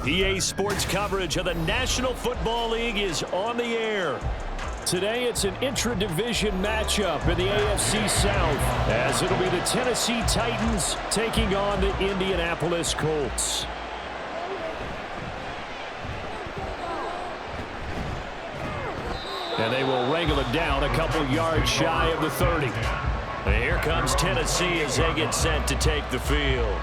EA Sports coverage of the National Football League is on the air. Today, it's an intra-division matchup in the AFC South, as it'll be the Tennessee Titans taking on the Indianapolis Colts. And they will wrangle it down a couple yards shy of the 30. And here comes Tennessee as they get set to take the field.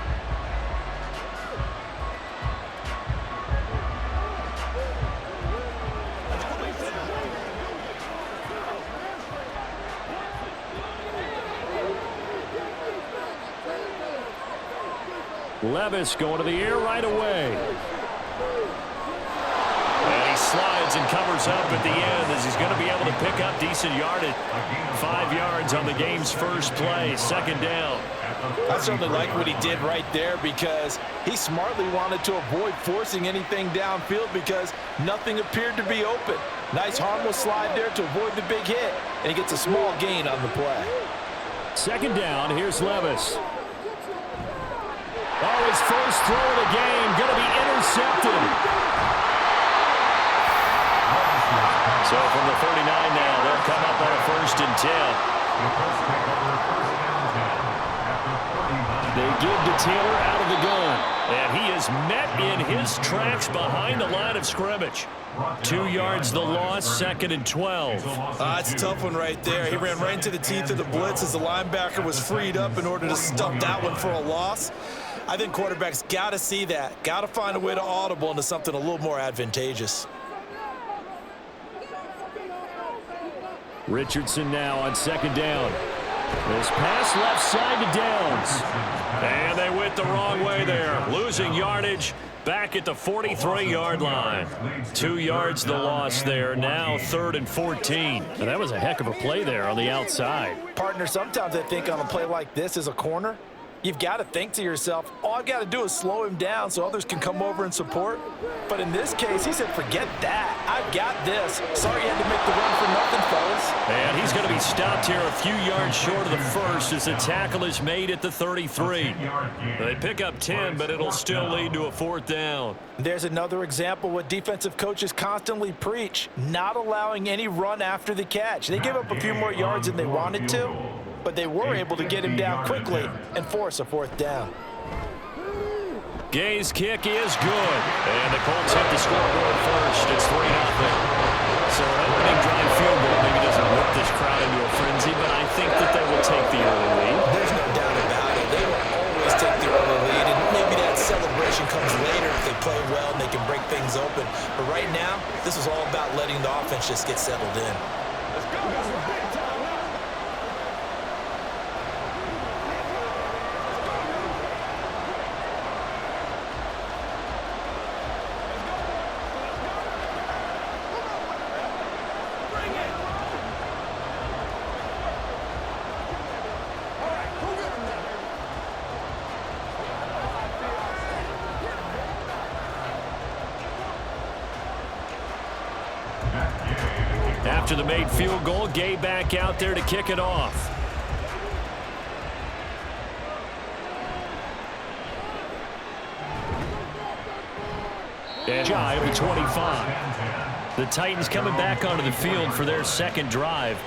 Levis going to the air right away. And he slides and covers up at the end as he's going to be able to pick up decent yardage. 5 yards on the game's first play, second down. I certainly like what he did right there because he smartly wanted to avoid forcing anything downfield because nothing appeared to be open. Nice harmless slide there to avoid the big hit, and he gets a small gain on the play. Second down, here's Levis. Oh, his first throw of the game, going to be intercepted. So from the 39 now, they'll come up on a 1st and 10. They give to Taylor out of the gun. And he is met in his tracks behind the line of scrimmage. 2 yards the loss, 2nd and 12. It's a tough one right there. He ran right into the teeth of the blitz as the linebacker was freed up in order to stop that one for a loss. I think quarterbacks got to see that. Got to find a way to audible into something a little more advantageous. Richardson now on 2nd down. This pass left side to Downs. And they went the wrong way there. Losing yardage back at the 43-yard line. 2 yards the loss there. Now 3rd and 14. And that was a heck of a play there on the outside. Partner, sometimes I think on a play like this as a corner, you've got to think to yourself, all I've got to do is slow him down so others can come over and support. But in this case, he said, forget that. I've got this. Sorry you had to make the run for nothing, fellas. And he's going to be stopped here a few yards short of the first as the tackle is made at the 33. They pick up 10, but it'll still lead to a 4th down. There's another example what defensive coaches constantly preach, not allowing any run after the catch. They give up a few more yards than they wanted to, but they were able to get him down quickly and force a 4th down. Gay's kick is good. And the Colts hit the scoreboard first. It's 3-0. So an opening drive field goal maybe doesn't whip this crowd into a frenzy, but I think that they will take the early lead. There's no doubt about it. They will always take the early lead, and maybe that celebration comes later if they play well and they can break things open. But right now, this is all about letting the offense just get settled in. Let's go. After the made field goal, Gay back out there to kick it off. And shy of the 25. The Titans coming back onto the field for their second drive.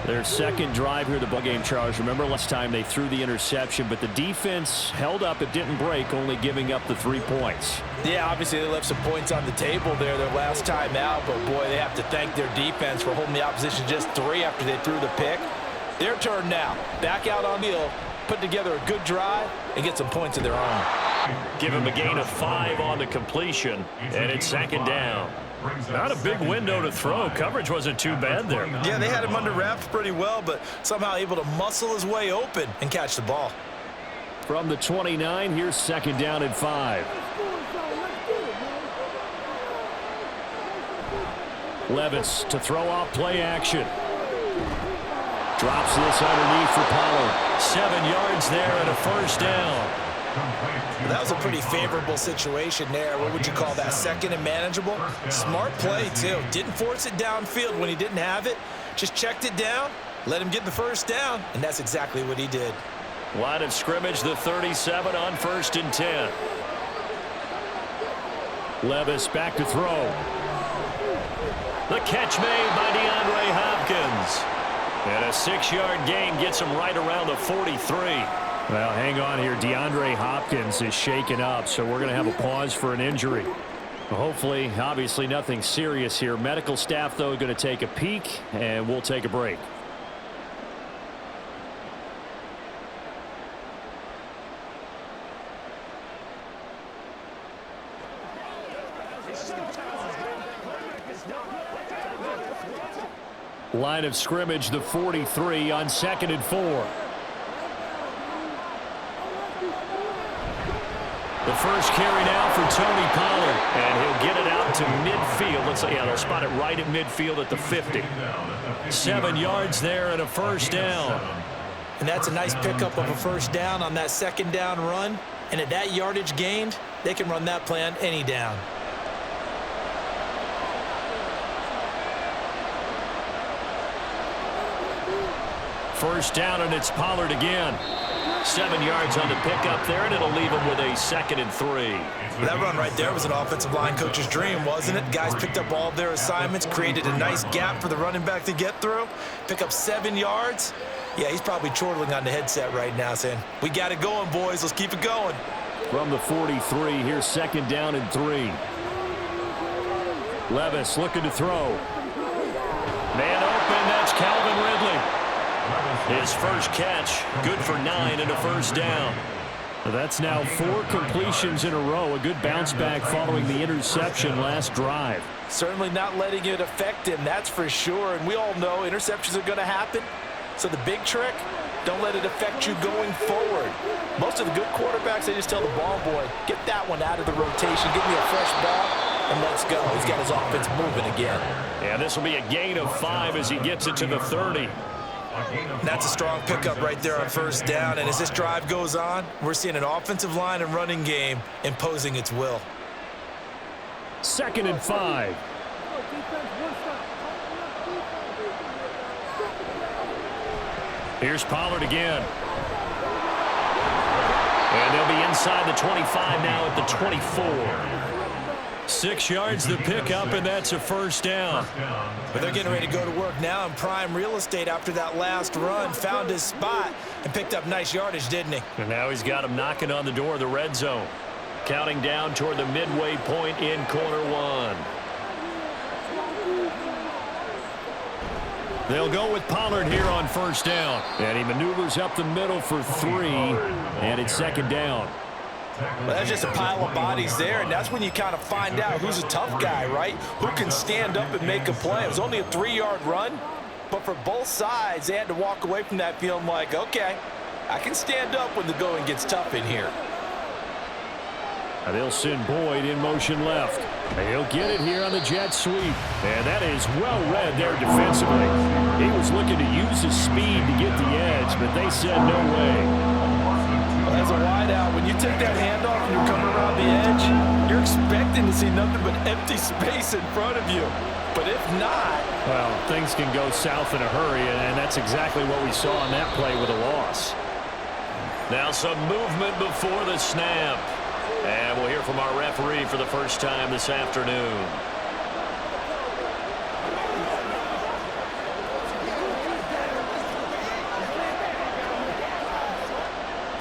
Their second drive here in the ball game, Charles. Remember last time they threw the interception, but the defense held up. It didn't break, only giving up the 3 points. Yeah, obviously they left some points on the table there their last time out, but boy, they have to thank their defense for holding the opposition just 3 after they threw the pick. Their turn now. Back out on the hill, put together a good drive, and get some points of their own. Give him a gain of 5 on the completion, and it's 2nd down. Not a big window to throw. Coverage wasn't too bad there. Yeah, they had him under wraps pretty well, but somehow able to muscle his way open and catch the ball. From the 29, here's 2nd down and 5. Levis to throw off play action. Drops this underneath for Pollard. 7 yards there and a 1st down. That was a pretty favorable situation there. What would you call that? 2nd and manageable? Smart play, too. Didn't force it downfield when he didn't have it. Just checked it down, let him get the 1st down, and that's exactly what he did. Line of scrimmage, the 37 on 1st and 10. Levis back to throw. The catch made by DeAndre Hopkins. And a 6-yard gain gets him right around the 43. Well, hang on here. DeAndre Hopkins is shaken up, so we're going to have a pause for an injury. Hopefully, obviously nothing serious here. Medical staff, though, going to take a peek, and we'll take a break. Line of scrimmage, the 43 on 2nd and 4. The first carry now for Tony Pollard, and he'll get it out to midfield. Let's say, yeah, they'll spot it right at midfield at the 50. 7 yards there and a first down. And that's a nice pickup of a first down on that 2nd down run. And at that yardage gained, they can run that play on any down. First down, and it's Pollard again. 7 yards on the pickup there, and it'll leave him with a 2nd and 3. That run right there was an offensive line coach's dream, wasn't it? Guys picked up all of their assignments, created a nice gap for the running back to get through, pick up 7 yards. Yeah, he's probably chortling on the headset right now saying, we got it going, boys. Let's keep it going. From the 43, here's 2nd down and 3. Levis looking to throw. Man open, that's Calvin Ridley. His first catch, good for 9 and a first down. That's now 4 completions in a row. A good bounce back following the interception last drive. Certainly not letting it affect him, that's for sure. And we all know interceptions are going to happen. So the big trick, don't let it affect you going forward. Most of the good quarterbacks, they just tell the ball boy, get that one out of the rotation, give me a fresh ball, and let's go. He's got his offense moving again. And this will be a gain of 5 as he gets it to the 30. That's a strong pickup right there on first down. And as this drive goes on, we're seeing an offensive line and running game imposing its will. 2nd and 5. Here's Pollard again. And they'll be inside the 25 now at the 24. 6 yards the pickup, and that's a first down. But they're getting ready to go to work now in prime real estate after that last run. Found his spot and picked up nice yardage, didn't he? And now he's got him knocking on the door of the red zone. Counting down toward the midway point in quarter 1. They'll go with Pollard here on first down. And he maneuvers up the middle for 3, and it's 2nd down. Well, that's just a pile of bodies there, and that's when you kind of find out who's a tough guy, right? Who can stand up and make a play. It was only a 3-yard run, but for both sides, they had to walk away from that feeling like, okay, I can stand up when the going gets tough in here. They'll send Boyd in motion left. And he'll get it here on the jet sweep. And that is well read there defensively. He was looking to use his speed to get the edge, but they said no way. Well, as a wideout, when you take that handoff and you're coming around the edge, you're expecting to see nothing but empty space in front of you. But if not... Well, things can go south in a hurry, and that's exactly what we saw on that play with a loss. Now some movement before the snap. And we'll hear from our referee for the first time this afternoon.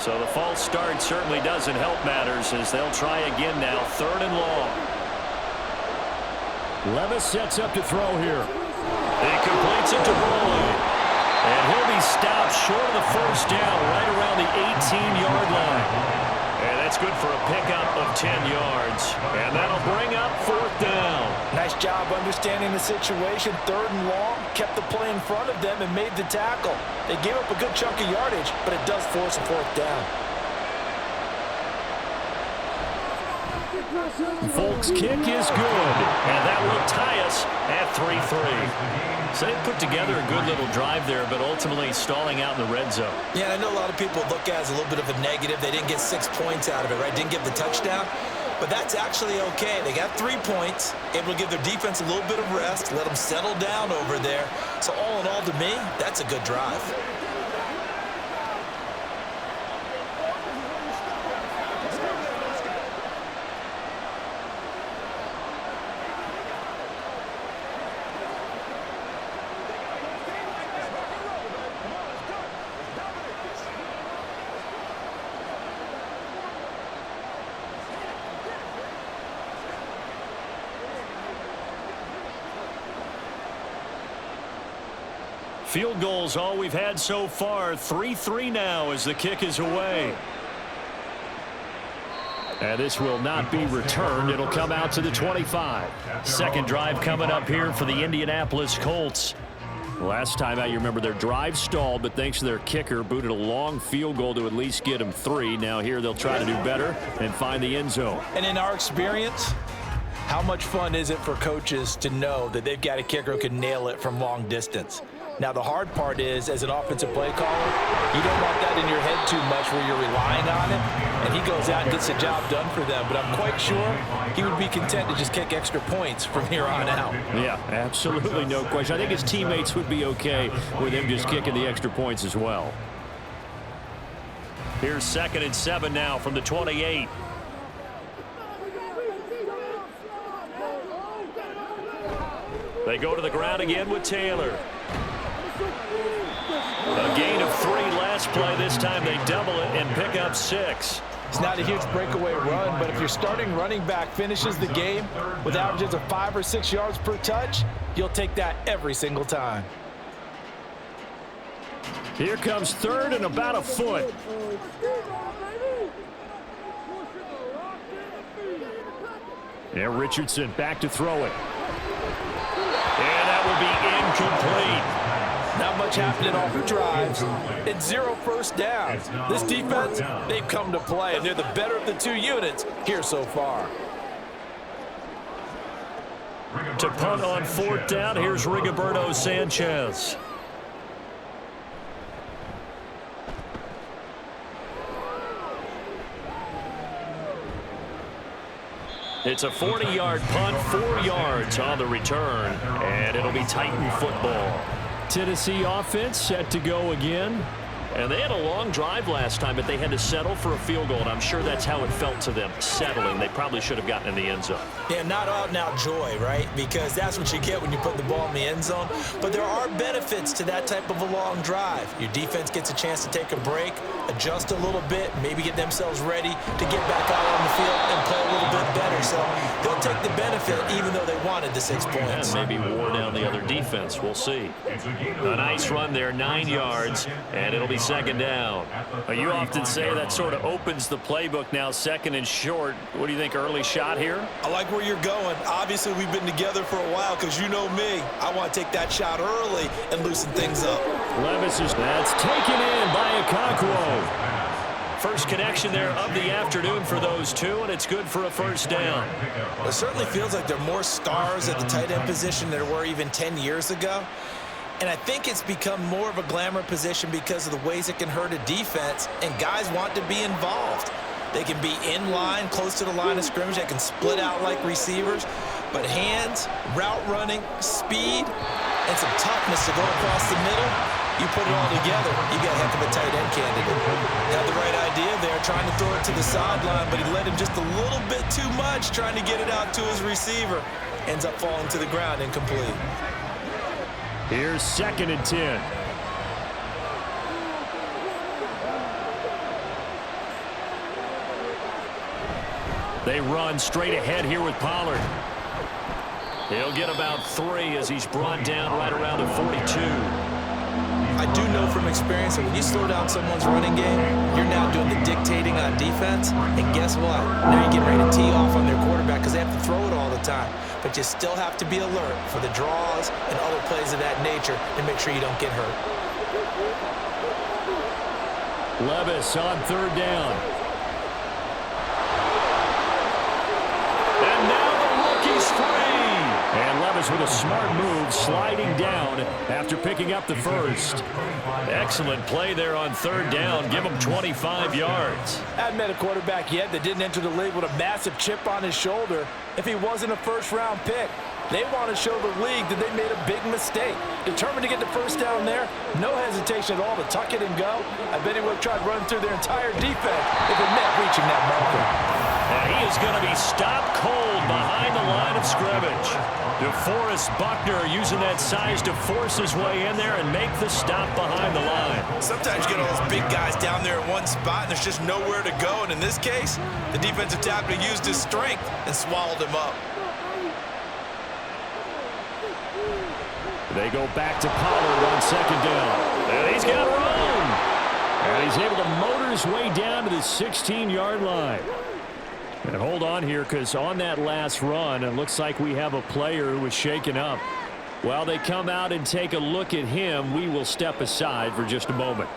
So the false start certainly doesn't help matters as they'll try again now, 3rd and long. Levis sets up to throw here. He completes it to Boyd. And he'll be stopped short of the first down right around the 18-yard line. And that's good for a pickup of 10 yards. And that'll bring up 4th down. Nice job understanding the situation. 3rd and long, kept the play in front of them and made the tackle. They gave up a good chunk of yardage, but it does force a 4th down. Folks' kick is good. And that will tie us at 3-3. So they put together a good little drive there, but ultimately stalling out in the red zone. Yeah, I know a lot of people look at it as a little bit of a negative. They didn't get 6 points out of it, right? Didn't get the touchdown. But that's actually okay. They got 3 points, able to give their defense a little bit of rest, let them settle down over there. So all in all, to me, that's a good drive. Field goal's all we've had so far. 3-3 now as the kick is away. And this will not be returned. It'll come out to the 25. Second drive coming up here for the Indianapolis Colts. Last time out, you remember their drive stalled, but thanks to their kicker, booted a long field goal to at least get them 3. Now here they'll try to do better and find the end zone. And in our experience, how much fun is it for coaches to know that they've got a kicker who can nail it from long distance? Now, the hard part is, as an offensive play caller, you don't want that in your head too much where you're relying on it, and he goes out and gets the job done for them. But I'm quite sure he would be content to just kick extra points from here on out. Yeah, absolutely no question. I think his teammates would be okay with him just kicking the extra points as well. Here's 2nd and 7 now from the 28. They go to the ground again with Taylor. A gain of 3 last play. This time they double it and pick up 6. It's not a huge breakaway run, but if your starting running back finishes the game with averages of 5 or 6 yards per touch, you'll take that every single time. Here comes 3rd and about a foot. And Richardson back to throw it. And that will be incomplete. Not much happening on the drives. It's 0 first down. This defense, they've come to play, and they're the better of the 2 units here so far. To punt on 4th down, here's Rigoberto Sanchez. It's a 40-yard punt, 4 yards on the return, and it'll be Titan football. Tennessee offense set to go again. And they had a long drive last time, but they had to settle for a field goal, and I'm sure that's how it felt to them, settling. They probably should have gotten in the end zone. Yeah, not out-and-out joy, right? Because that's what you get when you put the ball in the end zone. But there are benefits to that type of a long drive. Your defense gets a chance to take a break, adjust a little bit, maybe get themselves ready to get back out on the field and play a little bit better. So they'll take the benefit even though they wanted the 6 points. And maybe wore down the other defense. We'll see. A nice run there, 9 yards, and it'll be 2nd down. You often say that sort of opens the playbook now, 2nd and short. What do you think, early shot here? I like where you're going. Obviously, we've been together for a while because you know me. I want to take that shot early and loosen things up. Levis is that's taken in by Okonkwo. First connection there of the afternoon for those 2, and it's good for a 1st down. It certainly feels like there are more stars at the tight end position than there were even 10 years ago. And I think it's become more of a glamour position because of the ways it can hurt a defense, and guys want to be involved. They can be in line, close to the line of scrimmage. They can split out like receivers. But hands, route running, speed, and some toughness to go across the middle, you put it all together, you got a heck of a tight end candidate. Had the right idea there, trying to throw it to the sideline, but he let him just a little bit too much, trying to get it out to his receiver. Ends up falling to the ground, incomplete. Here's 2nd and 10. They run straight ahead here with Pollard. He'll get about 3 as he's brought down right around the 42. I do know from experience that when you slow down someone's running game, you're now doing the dictating on defense. And guess what? Now you're getting ready to tee off on their quarterback because they have to throw it all the time. But you still have to be alert for the draws and other plays of that nature and make sure you don't get hurt. Levis on 3rd down. And now the rookie's free. And Levis with a smart move, sliding down after picking up the 1st. Excellent play there on 3rd down. Give him 25 yards. I haven't met a quarterback yet that didn't enter the league with a massive chip on his shoulder if he wasn't a 1st-round pick. They want to show the league that they made a big mistake. Determined to get the 1st down there, no hesitation at all to tuck it and go. I bet he would have tried running through their entire defense if it meant reaching that marker. And he is going to be stopped cold behind the line of scrimmage. DeForest Buckner using that size to force his way in there and make the stop behind the line. Sometimes you get all those big guys down there in one spot and there's just nowhere to go. And in this case, the defensive tackle used his strength and swallowed him up. They go back to Pollard on second down. And he's got room. And he's able to motor his way down to the 16-yard line. And hold on here, because on that last run, it looks like we have a player who was shaken up. While they come out and take a look at him, we will step aside for just a moment.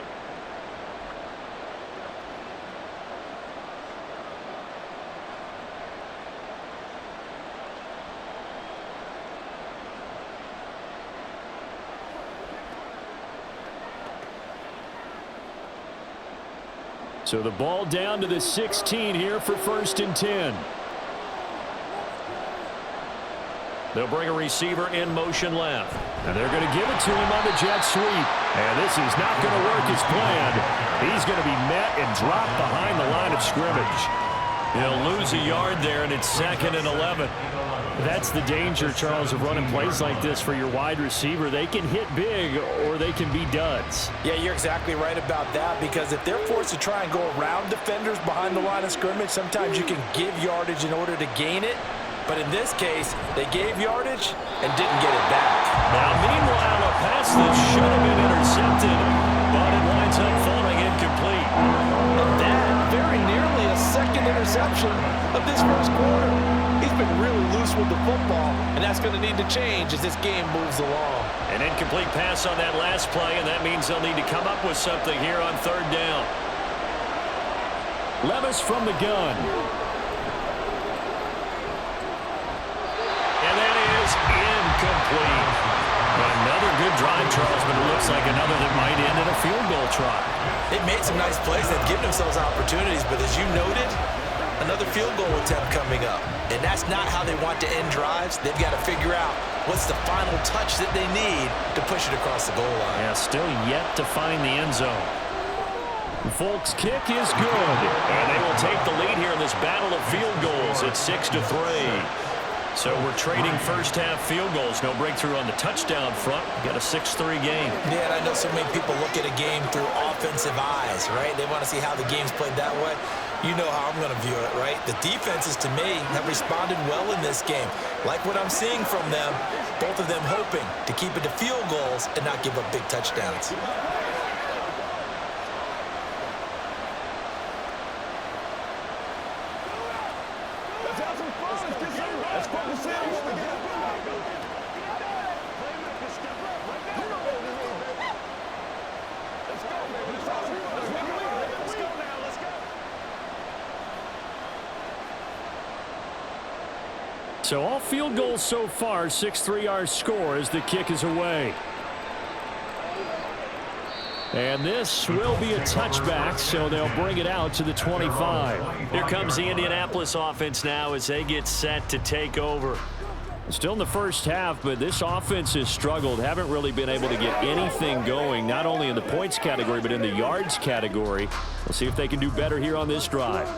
So the ball down to the 16 here for 1st and 10. They'll bring a receiver in motion left. And they're going to give it to him on the jet sweep. And this is not going to work as planned. He's going to be met and dropped behind the line of scrimmage. He'll lose a yard there, and it's 2nd and 11. That's the danger, Charles, of running plays like this for your wide receiver. They can hit big or they can be duds. Yeah, you're exactly right about that, because if they're forced to try and go around defenders behind the line of scrimmage, sometimes you can give yardage in order to gain it. But in this case, they gave yardage and didn't get it back. Now, meanwhile, a pass that should have been intercepted, but it winds up falling incomplete. And that very nearly a second interception of this first quarter. He's been really loose with the football, and that's going to need to change as this game moves along. An incomplete pass on that last play, and that means they'll need to come up with something here on 3rd down. Levis from the gun. And that is incomplete. Another good drive, Charles, but it looks like another that might end in a field goal try. They've made some nice plays. They've given themselves opportunities, but as you noted, another field goal attempt coming up. And that's not how they want to end drives. They've got to figure out what's the final touch that they need to push it across the goal line. Yeah, still yet to find the end zone. Folks' kick is good. And they will take the lead here in this battle of field goals. It's 6-3. So we're trading first-half field goals. No breakthrough on the touchdown front. Got a 6-3 game. Yeah, and I know so many people look at a game through offensive eyes, right? They want to see how the game's played that way. You know how I'm going to view it, right? The defenses, to me, have responded well in this game. Like what I'm seeing from them, both of them hoping to keep it to field goals and not give up big touchdowns. So all field goals so far, 6-3 our score as the kick is away. And this will be a touchback, so they'll bring it out to the 25. Here comes the Indianapolis offense now as they get set to take over. Still in the first half, but this offense has struggled. Haven't really been able to get anything going, not only in the points category, but in the yards category. We'll see if they can do better here on this drive.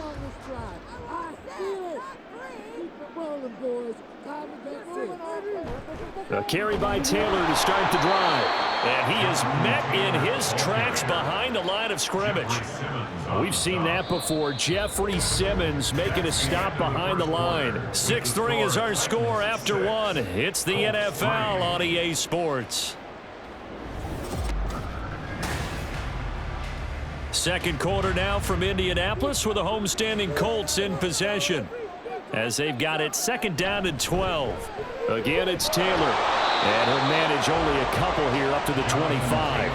A carry by Taylor to start the drive. And he is met in his tracks behind the line of scrimmage. We've seen that before. Jeffrey Simmons making a stop behind the line. 6-3 is our score after one. It's the NFL on EA Sports. Second quarter now from Indianapolis with the homestanding Colts in possession, as they've got it 2nd down and 12. Again, it's Taylor. And he'll manage only a couple here up to the 25.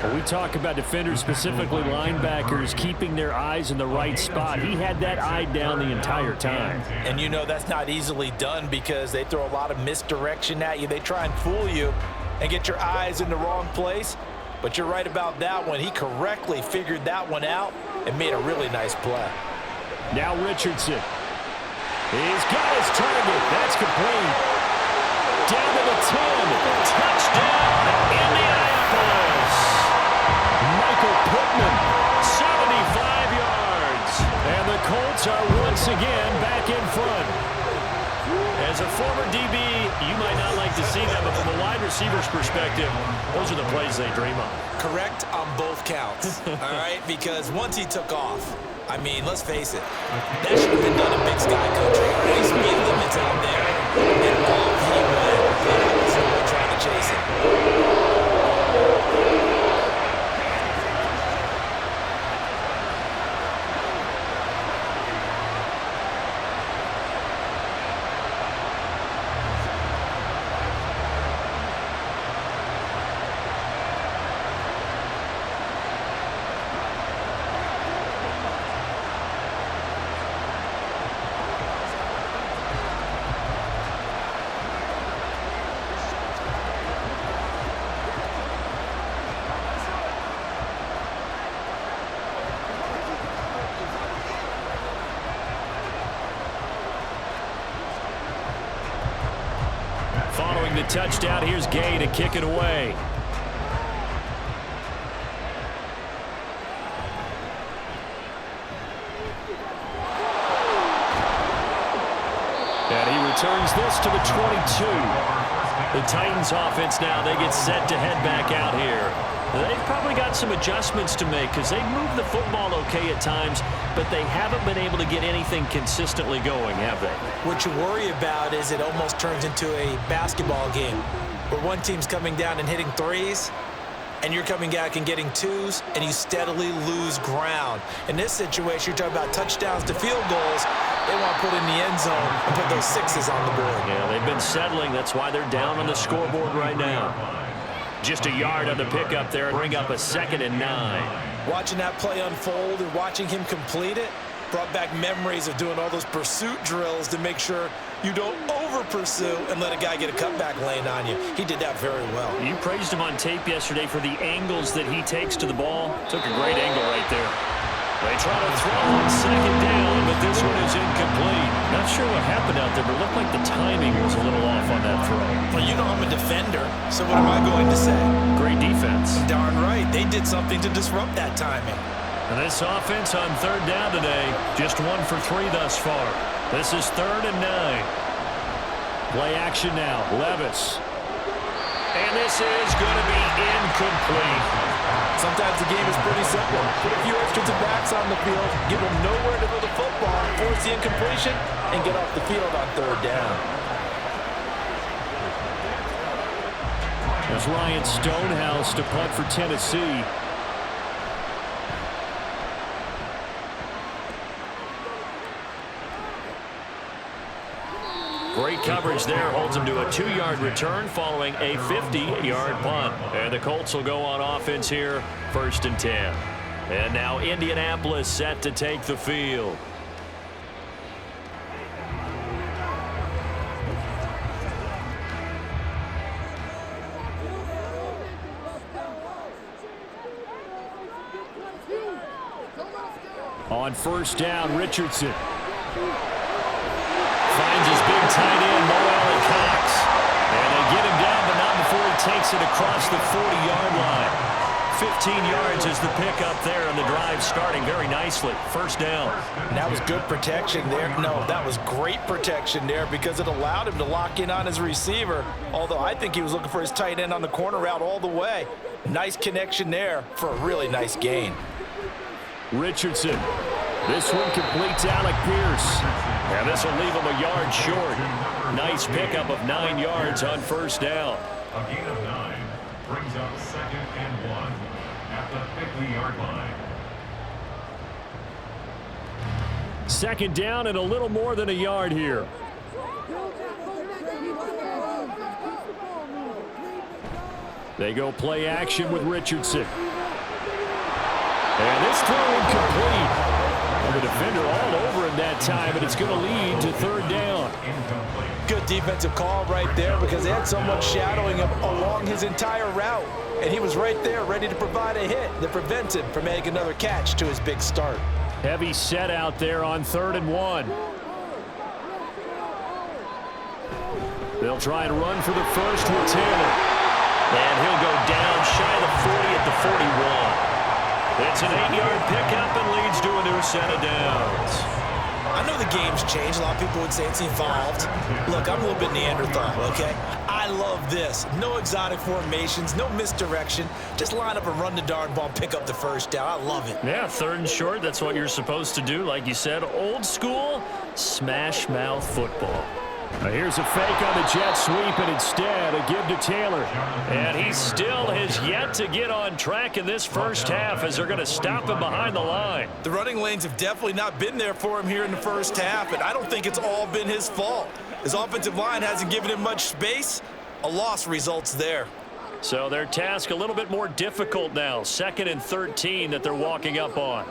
When we talk about defenders, specifically linebackers, keeping their eyes in the right spot, he had that eye down the entire time. And you know that's not easily done because they throw a lot of misdirection at you. They try and fool you and get your eyes in the wrong place. But you're right about that one. He correctly figured that one out and made a really nice play. Now Richardson. He's got his target. That's complete. Down to the 10. Touchdown, Indianapolis. Michael Pittman. 75 yards. And the Colts are once again back in front. As a former DB, you might not like to see that, but from a wide receiver's perspective, those are the plays they dream of. Correct on both counts, all right? Because once he took off, I mean, let's face it, that should have been done in Big Sky Country. Right? Speed limits out there, and off he went. And I was the one trying to chase Following the touchdown, here's Gay to kick it away. And he returns this to the 22. The Titans offense now, they get set to head back out here. They've probably got some adjustments to make because they move the football okay at times, but they haven't been able to get anything consistently going, have they? What you worry about is it almost turns into a basketball game where one team's coming down and hitting threes, and you're coming back and getting twos, and you steadily lose ground. In this situation, you're talking about touchdowns to field goals. They want to put in the end zone and put those sixes on the board. Yeah, they've been settling. That's why they're down on the scoreboard right now. Just a yard on the pickup there and bring up a 2nd and 9. Watching that play unfold and watching him complete it brought back memories of doing all those pursuit drills to make sure you don't over-pursue and let a guy get a cutback lane on you. He did that very well. You praised him on tape yesterday for the angles that he takes to the ball. Took a great angle right there. They try to throw on 2nd down, but this one is incomplete. Not sure what happened out there, but it looked like the timing was a little off on that throw. Well, you know I'm a defender, so what am I going to say? Great defense. Darn right. They did something to disrupt that timing. And this offense on 3rd down today, just 1 for 3 thus far. This is 3rd and 9. Play action now. Levis. And this is going to be incomplete. Sometimes the game is pretty simple. Put a few extra backs on the field, give them nowhere to throw the football, force the incompletion, and get off the field on 3rd down. There's Ryan Stonehouse to punt for Tennessee. Great coverage there, holds him to a 2-yard return following a 50-yard punt. And the Colts will go on offense here, 1st and 10. And now Indianapolis set to take the field. On 1st down, Richardson. Finds his big tight end, Mo Alley Cox. And they get him down, but not before he takes it across the 40-yard line. 15 yards is the pickup there, and the drive starting very nicely. 1st down. And that was good protection there. No, that was great protection there because it allowed him to lock in on his receiver, although I think he was looking for his tight end on the corner route all the way. Nice connection there for a really nice gain. Richardson. This one completes Alec Pierce. And this will leave him a yard short. Nice pickup of 9 yards on 1st down. A gain of 9 brings up 2nd and 1 at the 50-yard line. 2nd down and a little more than a yard here. They go play action with Richardson. And this throw incomplete. And the defender all over him that time, but it's going to lead to 3rd down. Good defensive call right there because they had someone shadowing him along his entire route. And he was right there ready to provide a hit that prevents him from making another catch to his big start. Heavy set out there on 3rd and 1. They'll try and run for the first with Taylor. And he'll go down shy of the 40 at the 41. It's an 8-yard pickup and leads to a new set of downs. I know the game's changed. A lot of people would say it's evolved. Look, I'm a little bit Neanderthal, okay? I love this. No exotic formations, no misdirection. Just line up and run the darn ball, pick up the 1st down. I love it. Yeah, 3rd and short, that's what you're supposed to do. Like you said, old school, smash mouth football. Now here's a fake on the jet sweep, and instead a give to Taylor. And he still has yet to get on track in this 1st half as they're going to stop him behind the line. The running lanes have definitely not been there for him here in the 1st half, and I don't think it's all been his fault. His offensive line hasn't given him much space. A loss results there. So their task a little bit more difficult now. 2nd and 13 that they're walking up on.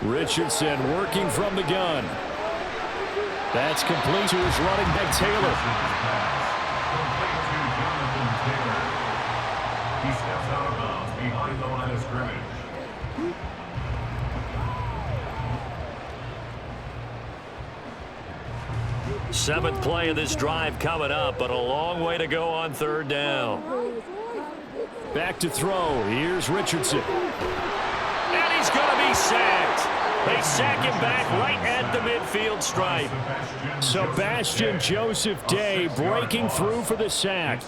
Richardson working from the gun. That's complete to his running back, Taylor. He steps out of bounds behind the line of scrimmage. Seventh play of this drive coming up, but a long way to go on third down. Back to throw. Here's Richardson. And he's going to be sacked. They sack him back right at the midfield stripe. Sebastian Joseph Day breaking through for the sack.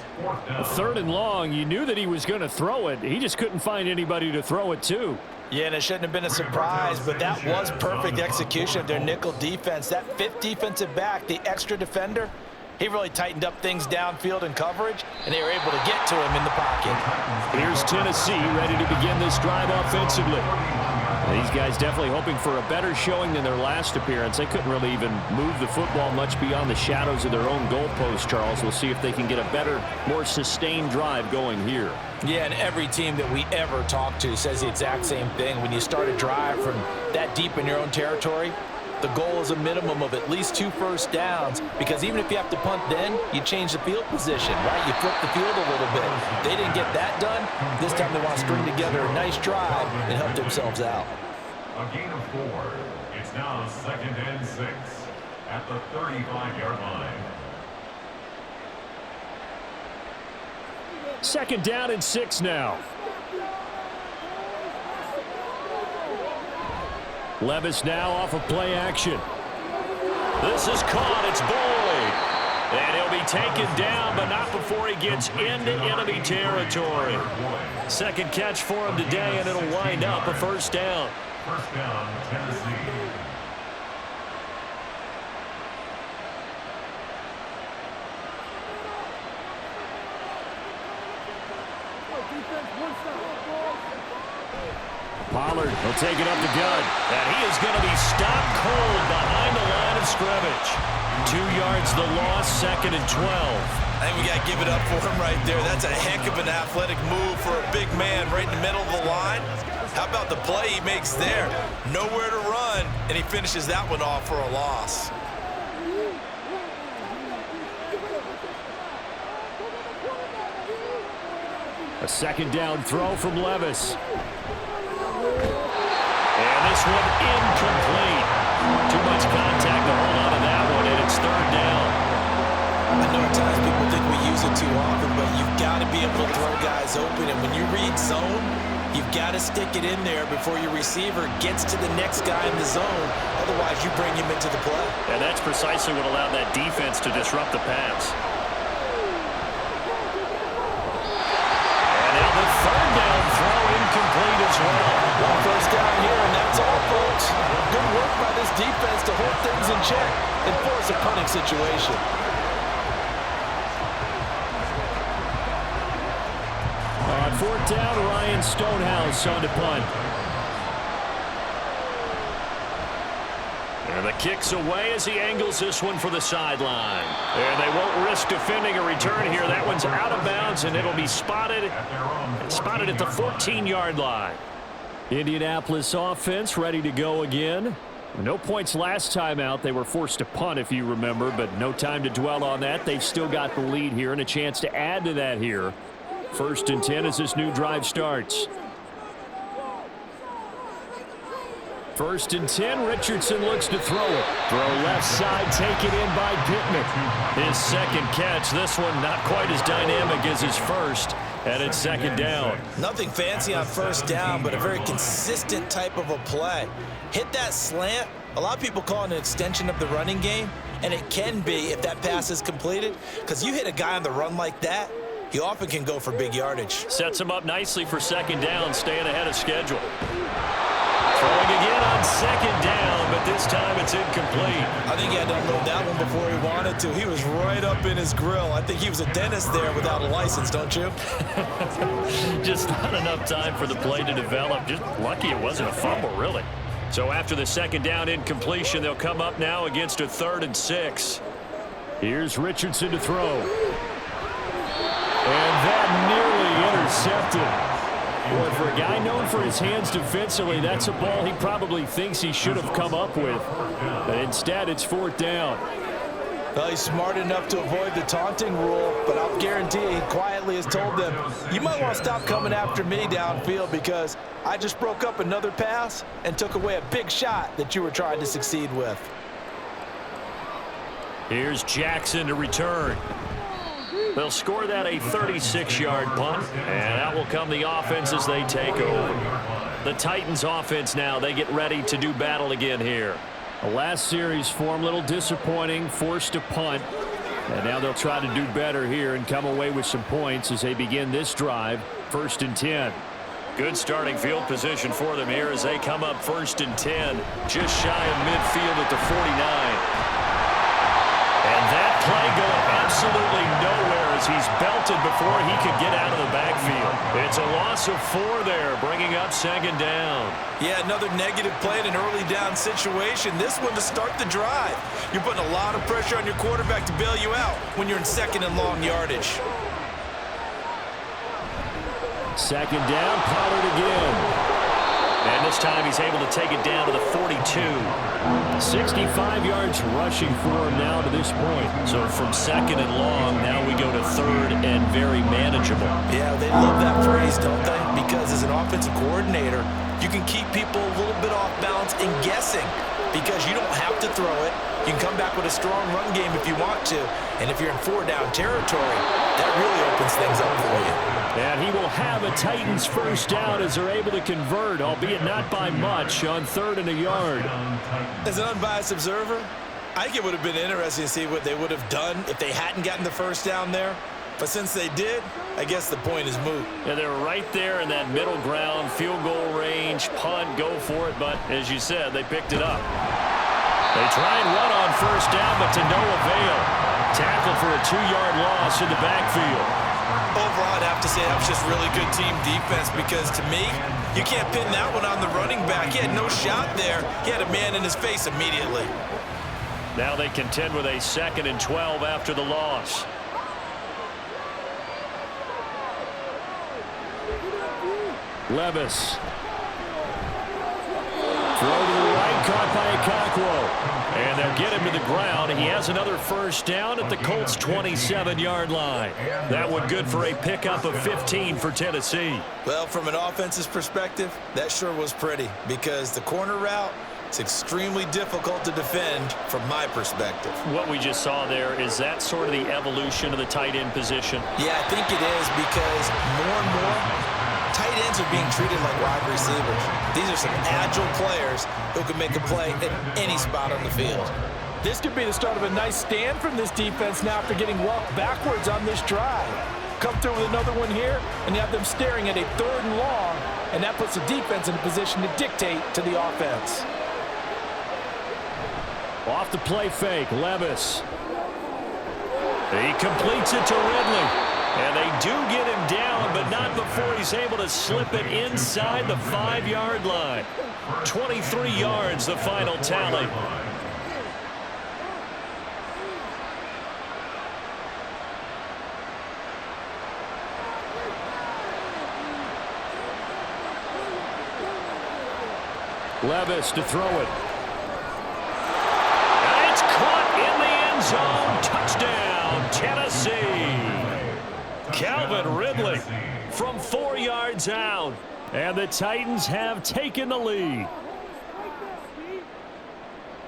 A third and long, you knew that he was going to throw it. He just couldn't find anybody to throw it to. Yeah, and it shouldn't have been a surprise, but that was perfect execution of their nickel defense. That fifth defensive back, the extra defender, he really tightened up things downfield in coverage, and they were able to get to him in the pocket. Here's Tennessee ready to begin this drive offensively. These guys definitely hoping for a better showing than their last appearance. They couldn't really even move the football much beyond the shadows of their own goalpost, Charles. We'll see if they can get a better, more sustained drive going here. Yeah, and every team that we ever talk to says the exact same thing. When you start a drive from that deep in your own territory, the goal is a minimum of at least 2 first downs, because even if you have to punt then, you change the field position, right? You flip the field a little bit. They didn't get that done. This time they want to string together a nice drive and help themselves out. A gain of 4. It's now 2nd and 6 at the 35-yard line. 2nd down and 6 now. Levis now off of play action. This is caught. It's Boyd. And he'll be taken down, but not before he gets into enemy territory. Second catch for him today, and it'll wind up a first down. First down, Tennessee. Pollard will take it up the gut. And he is going to be stopped cold behind the line of scrimmage. 2 yards the loss, 2nd and 12. I think we got to give it up for him right there. That's a heck of an athletic move for a big man right in the middle of the line. How about the play he makes there? Nowhere to run, and he finishes that one off for a loss. A 2nd down throw from Levis. And this one incomplete. Too much contact to hold on to that one, and it's 3rd down. I know at times people think we use it too often, but you've got to be able to throw guys open. And when you read zone, you've got to stick it in there before your receiver gets to the next guy in the zone. Otherwise, you bring him into the play. And that's precisely what allowed that defense to disrupt the pass. And now the 3rd down throw incomplete as well. One first down here, and that's all, folks. Good work by this defense to hold things in check and force a punting situation. On 4th down, Ryan Stonehouse on to punt. And the kick's away as he angles this one for the sideline. And they won't risk defending a return here. That one's out of bounds, and it'll be spotted at the 14-yard line. Indianapolis offense ready to go again. No points last time out. They were forced to punt, if you remember, but no time to dwell on that. They've still got the lead here and a chance to add to that here. 1st and 10 as this new drive starts. 1st and 10, Richardson looks to throw it. Throw left side, taken in by Pittman. His 2nd catch, this one not quite as dynamic as his first, and it's 2nd down. Nothing fancy on 1st down, but a very consistent type of a play. Hit that slant. A lot of people call it an extension of the running game, and it can be if that pass is completed, because you hit a guy on the run like that, he often can go for big yardage. Sets him up nicely for 2nd down, staying ahead of schedule. Throwing again on 2nd down, but this time it's incomplete. I think he had to unload that one before he wanted to. He was right up in his grill. I think he was a dentist there without a license, don't you? Just not enough time for the play to develop. Just lucky it wasn't a fumble, really. So after the 2nd down incompletion, they'll come up now against a 3rd and 6. Here's Richardson to throw. And that nearly intercepted. Boy, for a guy known for his hands defensively, that's a ball he probably thinks he should have come up with. But instead, it's 4th down. Well, he's smart enough to avoid the taunting rule, but I'll guarantee he quietly has told them, you might want to stop coming after me downfield because I just broke up another pass and took away a big shot that you were trying to succeed with. Here's Jackson to return. They'll score that a 36-yard punt, and out will come the offense as they take over. The Titans offense now, they get ready to do battle again here. The last series for them, a little disappointing, forced to punt. And now they'll try to do better here and come away with some points as they begin this drive, 1st and 10. Good starting field position for them here as they come up 1st and 10, just shy of midfield at the 49. And that play going absolutely nowhere as he's belted before he could get out of the backfield. It's a loss of 4 there, bringing up 2nd down. Yeah, another negative play in an early down situation. This one to start the drive. You're putting a lot of pressure on your quarterback to bail you out when you're in 2nd and long yardage. 2nd down, Pollard again. And this time he's able to take it down to the 42. 65 yards rushing for him now to this point. So from 2nd and long, now we go to 3rd and very manageable. Yeah, they love that phrase, don't they? Because as an offensive coordinator, you can keep people a little bit off balance and guessing because you don't have to throw it. You can come back with a strong run game if you want to. And if you're in 4-down territory, that really opens things up for you. And he will have a Titans 1st down as they're able to convert, albeit not by much, on 3rd and a yard. As an unbiased observer, I think it would have been interesting to see what they would have done if they hadn't gotten the 1st down there. But since they did, I guess the point is moot. Yeah, they're right there in that middle ground, field goal range, punt, go for it. But as you said, they picked it up. They try and run on 1st down, but to no avail. Tackled for a 2-yard loss in the backfield. Overall, I'd have to say that was just really good team defense because, to me, you can't pin that one on the running back. He had no shot there. He had a man in his face immediately. Now they contend with a 2nd and 12 after the loss. Levis. Throw to the right, caught by Okonkwo. And they'll get him to the ground. He has another 1st down at the Colts' 27-yard line. That one good for a pickup of 15 for Tennessee. Well, from an offensive perspective, that sure was pretty because the corner route, it's extremely difficult to defend from my perspective. What we just saw there, is that sort of the evolution of the tight end position? Yeah, I think it is because more and more, tight ends are being treated like wide receivers. These are some agile players who can make a play at any spot on the field. This could be the start of a nice stand from this defense now after getting walked backwards on this drive. Come through with another one here, and you have them staring at a 3rd and long, and that puts the defense in a position to dictate to the offense. Off the play fake, Levis. He completes it to Ridley. And they do get him down, but not before he's able to slip it inside the 5-yard line. 23 yards, the final tally. Levis to throw it. And it's caught in the end zone. Touchdown, Tennessee. Calvin Ridley from 4 yards out. And the Titans have taken the lead.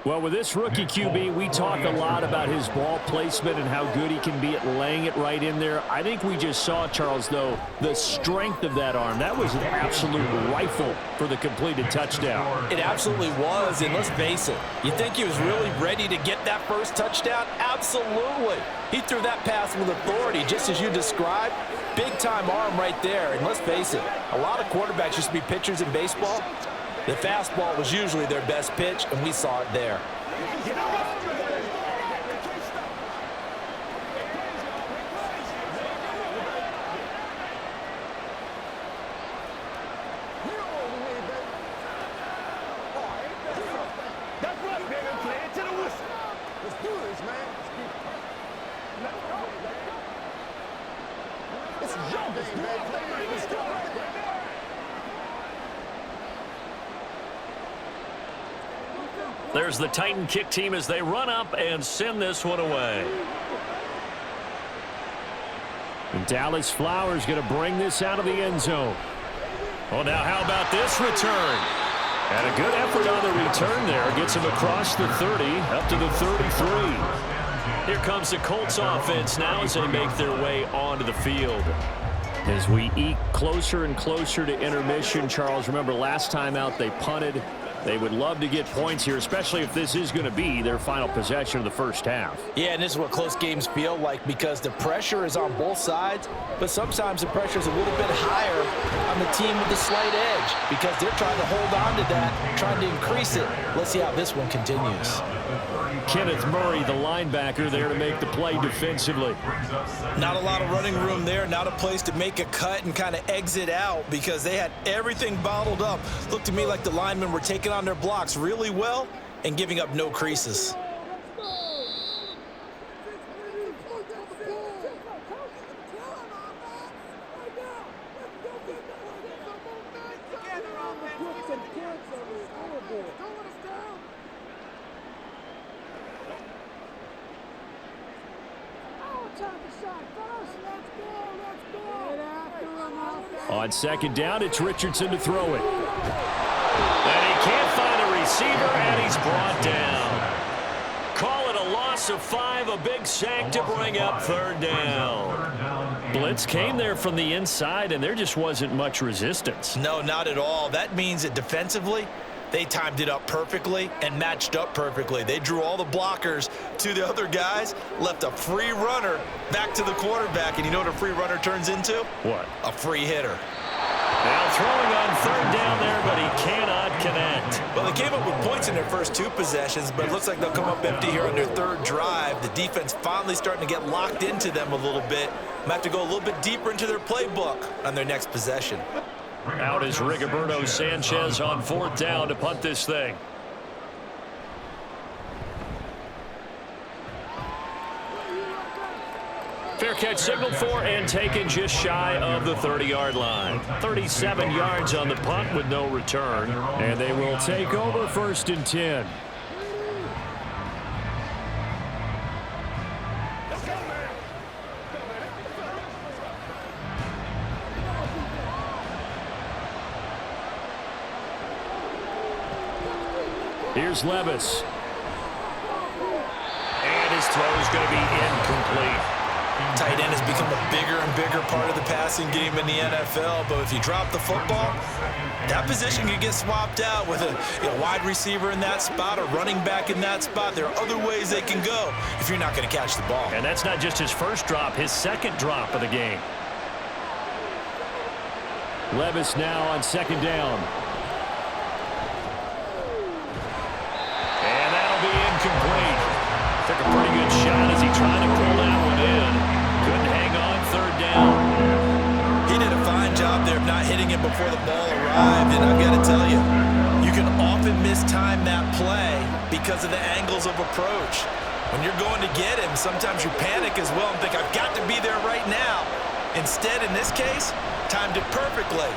Well, with this rookie QB, we talk a lot about his ball placement and how good he can be at laying it right in there. I think we just saw, Charles, though, the strength of that arm. That was an absolute rifle for the completed touchdown. It absolutely was, and let's face it, you think he was really ready to get that first touchdown? Absolutely. He threw that pass with authority, just as you described. Big-time arm right there, and let's face it, a lot of quarterbacks used to be pitchers in baseball. The fastball was usually their best pitch, and we saw it there. There's the Titan kick team as they run up and send this one away. And Dallas Flowers going to bring this out of the end zone. Well, now how about this return? And a good effort on the return there. Gets him across the 30, up to the 33. comes the Colts offense now as they make their way onto the field. As we eke closer and closer to intermission, Charles, remember last time out they punted. They would love to get points here, especially if this is going to be their final possession of the first half. Yeah, and this is what close games feel like because the pressure is on both sides, but sometimes the pressure is a little bit higher on the team with the slight edge because they're trying to hold on to that, trying to increase it. Let's see how this one continues. Kenneth Murray, the linebacker, there to make the play defensively. Not a lot of running room there, not a place to make a cut and kind of exit out because they had everything bottled up. Looked to me like the linemen were taking on their blocks really well and giving up no creases. On second down, it's Richardson to throw it. And he can't find a receiver, and he's brought down. Call it a loss of 5, a big sack to bring up third down. Blitz came there from the inside, and there just wasn't much resistance. No, not at all. That means that defensively, they timed it up perfectly and matched up perfectly. They drew all the blockers to the other guys, left a free runner back to the quarterback, and you know what a free runner turns into? What? A free hitter. Now throwing on third down there, but he cannot connect. Well, they came up with points in their first 2 possessions, but it looks like they'll come up empty here on their third drive. The defense finally starting to get locked into them a little bit. Might have to go a little bit deeper into their playbook on their next possession. Out is Rigoberto Sanchez on fourth down to punt this thing. Fair catch signaled for and taken just shy of the 30-yard line. 37 yards on the punt with no return. And they will take over 1st and 10. Here's Levis. And his throw is going to be incomplete. Tight end has become a bigger and bigger part of the passing game in the NFL, but if you drop the football, that position can get swapped out with a wide receiver in that spot, a running back in that spot. There are other ways they can go if you're not going to catch the ball. And that's not just his first drop, his second drop of the game. Levis now on second down. And that'll be incomplete. Took a pretty good shot as he tried to pull that one in. Couldn't hang on third down. He did a fine job there of not hitting it before the ball arrived, and I've got to tell you, you can often mistime that play because of the angles of approach. When you're going to get him, sometimes you panic as well and think, I've got to be there right now. Instead, in this case, timed it perfectly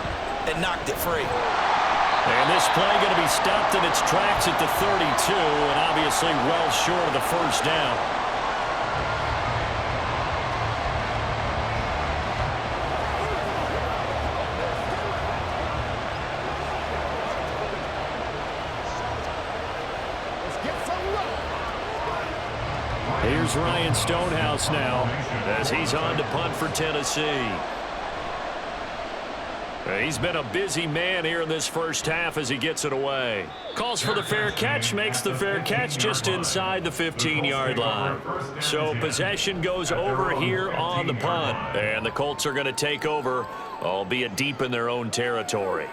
and knocked it free. And this play going to be stopped in its tracks at the 32, and obviously well short of the first down. Here's Ryan Stonehouse now as he's on to punt for Tennessee. He's been a busy man here in this first half as he gets it away. Calls for the fair catch, makes the fair catch just inside the 15-yard line. So possession goes over here on the punt. And the Colts are going to take over, albeit deep in their own territory.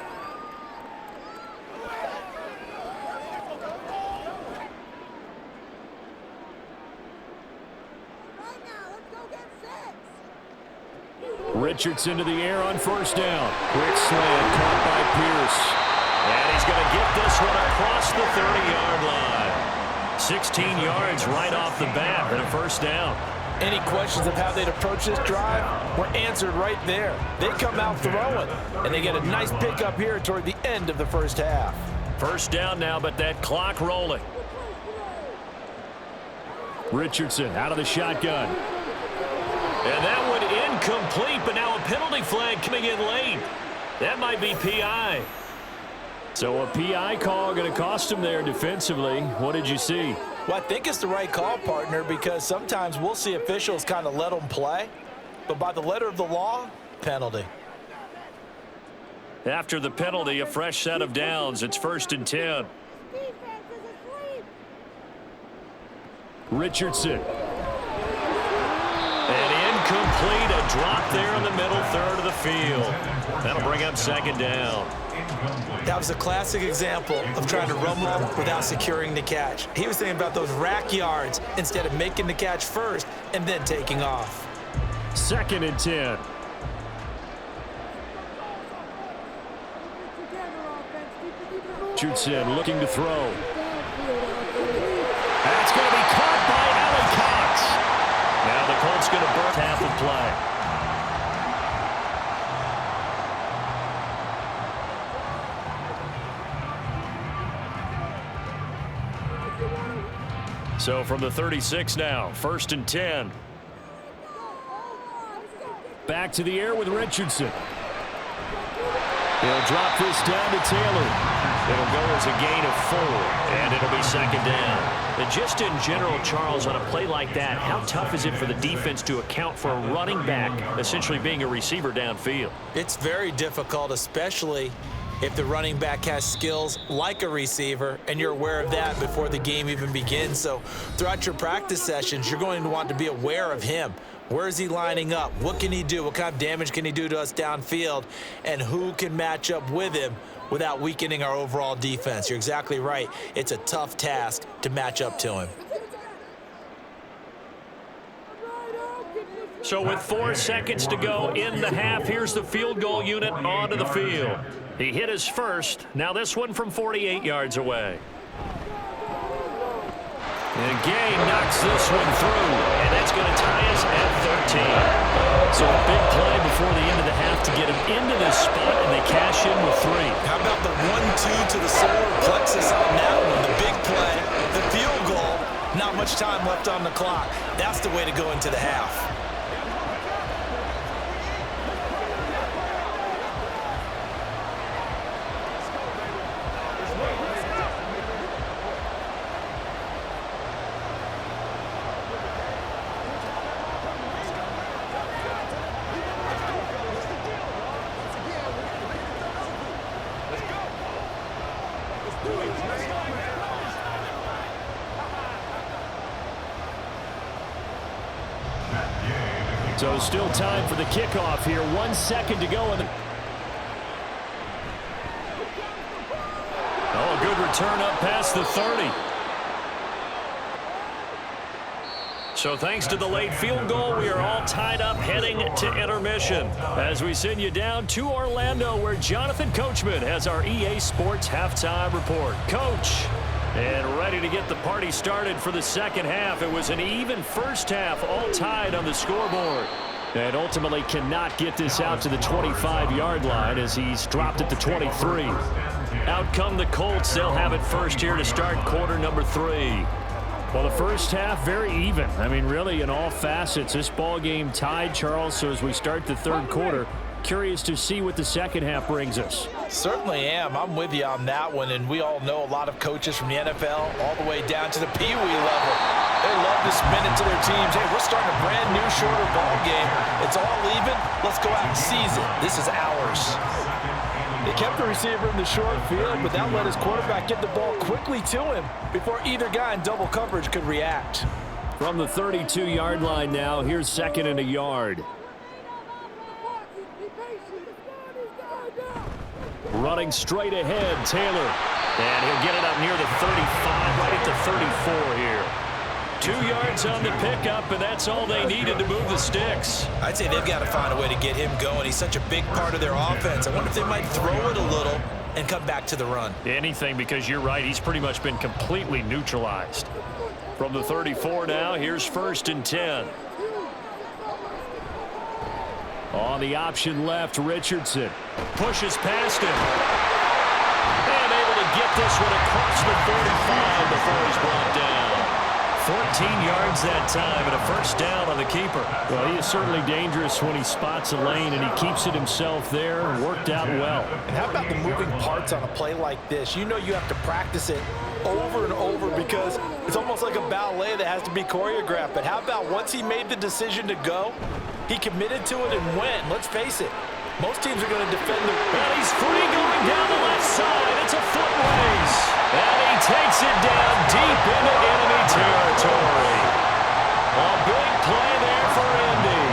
Richardson to the air on first down. Quick slant caught by Pierce. And he's going to get this one across the 30-yard line. 16 yards right off the bat and a first down. Any questions of how they'd approach this drive were answered right there. They come out throwing, and they get a nice pickup here toward the end of the first half. First down now, but that clock rolling. Richardson out of the shotgun. And that one incomplete, but now a penalty flag coming in late. That might be PI. So a PI call going to cost him there defensively. What did you see? Well, I think it's the right call, partner, because sometimes we'll see officials kind of let them play, but by the letter of the law, penalty. After the penalty, a fresh set of downs. It's 1st and 10. Richardson. And incomplete, a drop there in the middle third of the field. That'll bring up 2nd down. That was a classic example of trying to run one without securing the catch. He was thinking about those rack yards instead of making the catch first and then taking off. 2nd and 10. Richardson looking to throw. That's going to be caught by Alan Cox. Now the Colts going to birth half of play. So from the 36 now, 1st and 10. Back to the air with Richardson. He'll drop this down to Taylor. It'll go as a gain of 4, and it'll be 2nd down. And just in general, Charles, on a play like that, how tough is it for the defense to account for a running back essentially being a receiver downfield? It's very difficult, especially if the running back has skills like a receiver, and you're aware of that before the game even begins. So throughout your practice sessions, you're going to want to be aware of him. Where is he lining up? What can he do? What kind of damage can he do to us downfield? And who can match up with him without weakening our overall defense? You're exactly right. It's a tough task to match up to him. So with 4 seconds to go in the half, here's the field goal unit onto the field. He hit his first. Now this one from 48 yards away. And Gay knocks this one through, and that's going to tie us at 13. So a big play before the end of the half to get him into this spot, and they cash in with 3. How about the 1-2 to the solar plexus on that one? The big play, the field goal, not much time left on the clock. That's the way to go into the half. So still time for the kickoff here. 1 second to go. Oh, a good return up past the 30. So thanks to the late field goal, we are all tied up heading to intermission. As we send you down to Orlando, where Jonathan Coachman has our EA Sports halftime report. Coach, and ready to get the party started for the second half. It was an even first half, all tied on the scoreboard. And ultimately cannot get this out to the 25-yard line as he's dropped at the 23. Out come the Colts. They'll have it first here to start quarter number 3. Well, the first half, very even. I mean, really, in all facets, this ball game tied, Charles. So as we start the third quarter, curious to see what the second half brings us. Certainly am. I'm with you on that one, and we all know a lot of coaches from the NFL all the way down to the Pee Wee level. They love to spin it to their teams. Hey, we're starting a brand new, shorter ball game. It's all even. Let's go out and seize it. This is ours. They kept the receiver in the short field, but that let his quarterback get the ball quickly to him before either guy in double coverage could react. From the 32-yard line now, here's 2nd and a yard. Running straight ahead, Taylor. And he'll get it up near the 35, right at the 34 here. 2 yards on the pickup, and that's all they needed to move the sticks. I'd say they've got to find a way to get him going. He's such a big part of their offense. I wonder if they might throw it a little and come back to the run. Anything, because you're right, he's pretty much been completely neutralized. From the 34 now, here's 1st and 10. On the option left, Richardson. Pushes past him. And able to get this one across the 45 before he's brought down. 14 yards that time and a first down on the keeper. Well, he is certainly dangerous when he spots a lane, and he keeps it himself there. Worked out well. And how about the moving parts on a play like this? You know you have to practice it over and over because it's almost like a ballet that has to be choreographed. But how about once he made the decision to go, he committed to it and went. Let's face it, most teams are going to defend the... And he's free going down the left side. It's a foot race. And he takes it down deep into enemy territory. A big play there for Indy.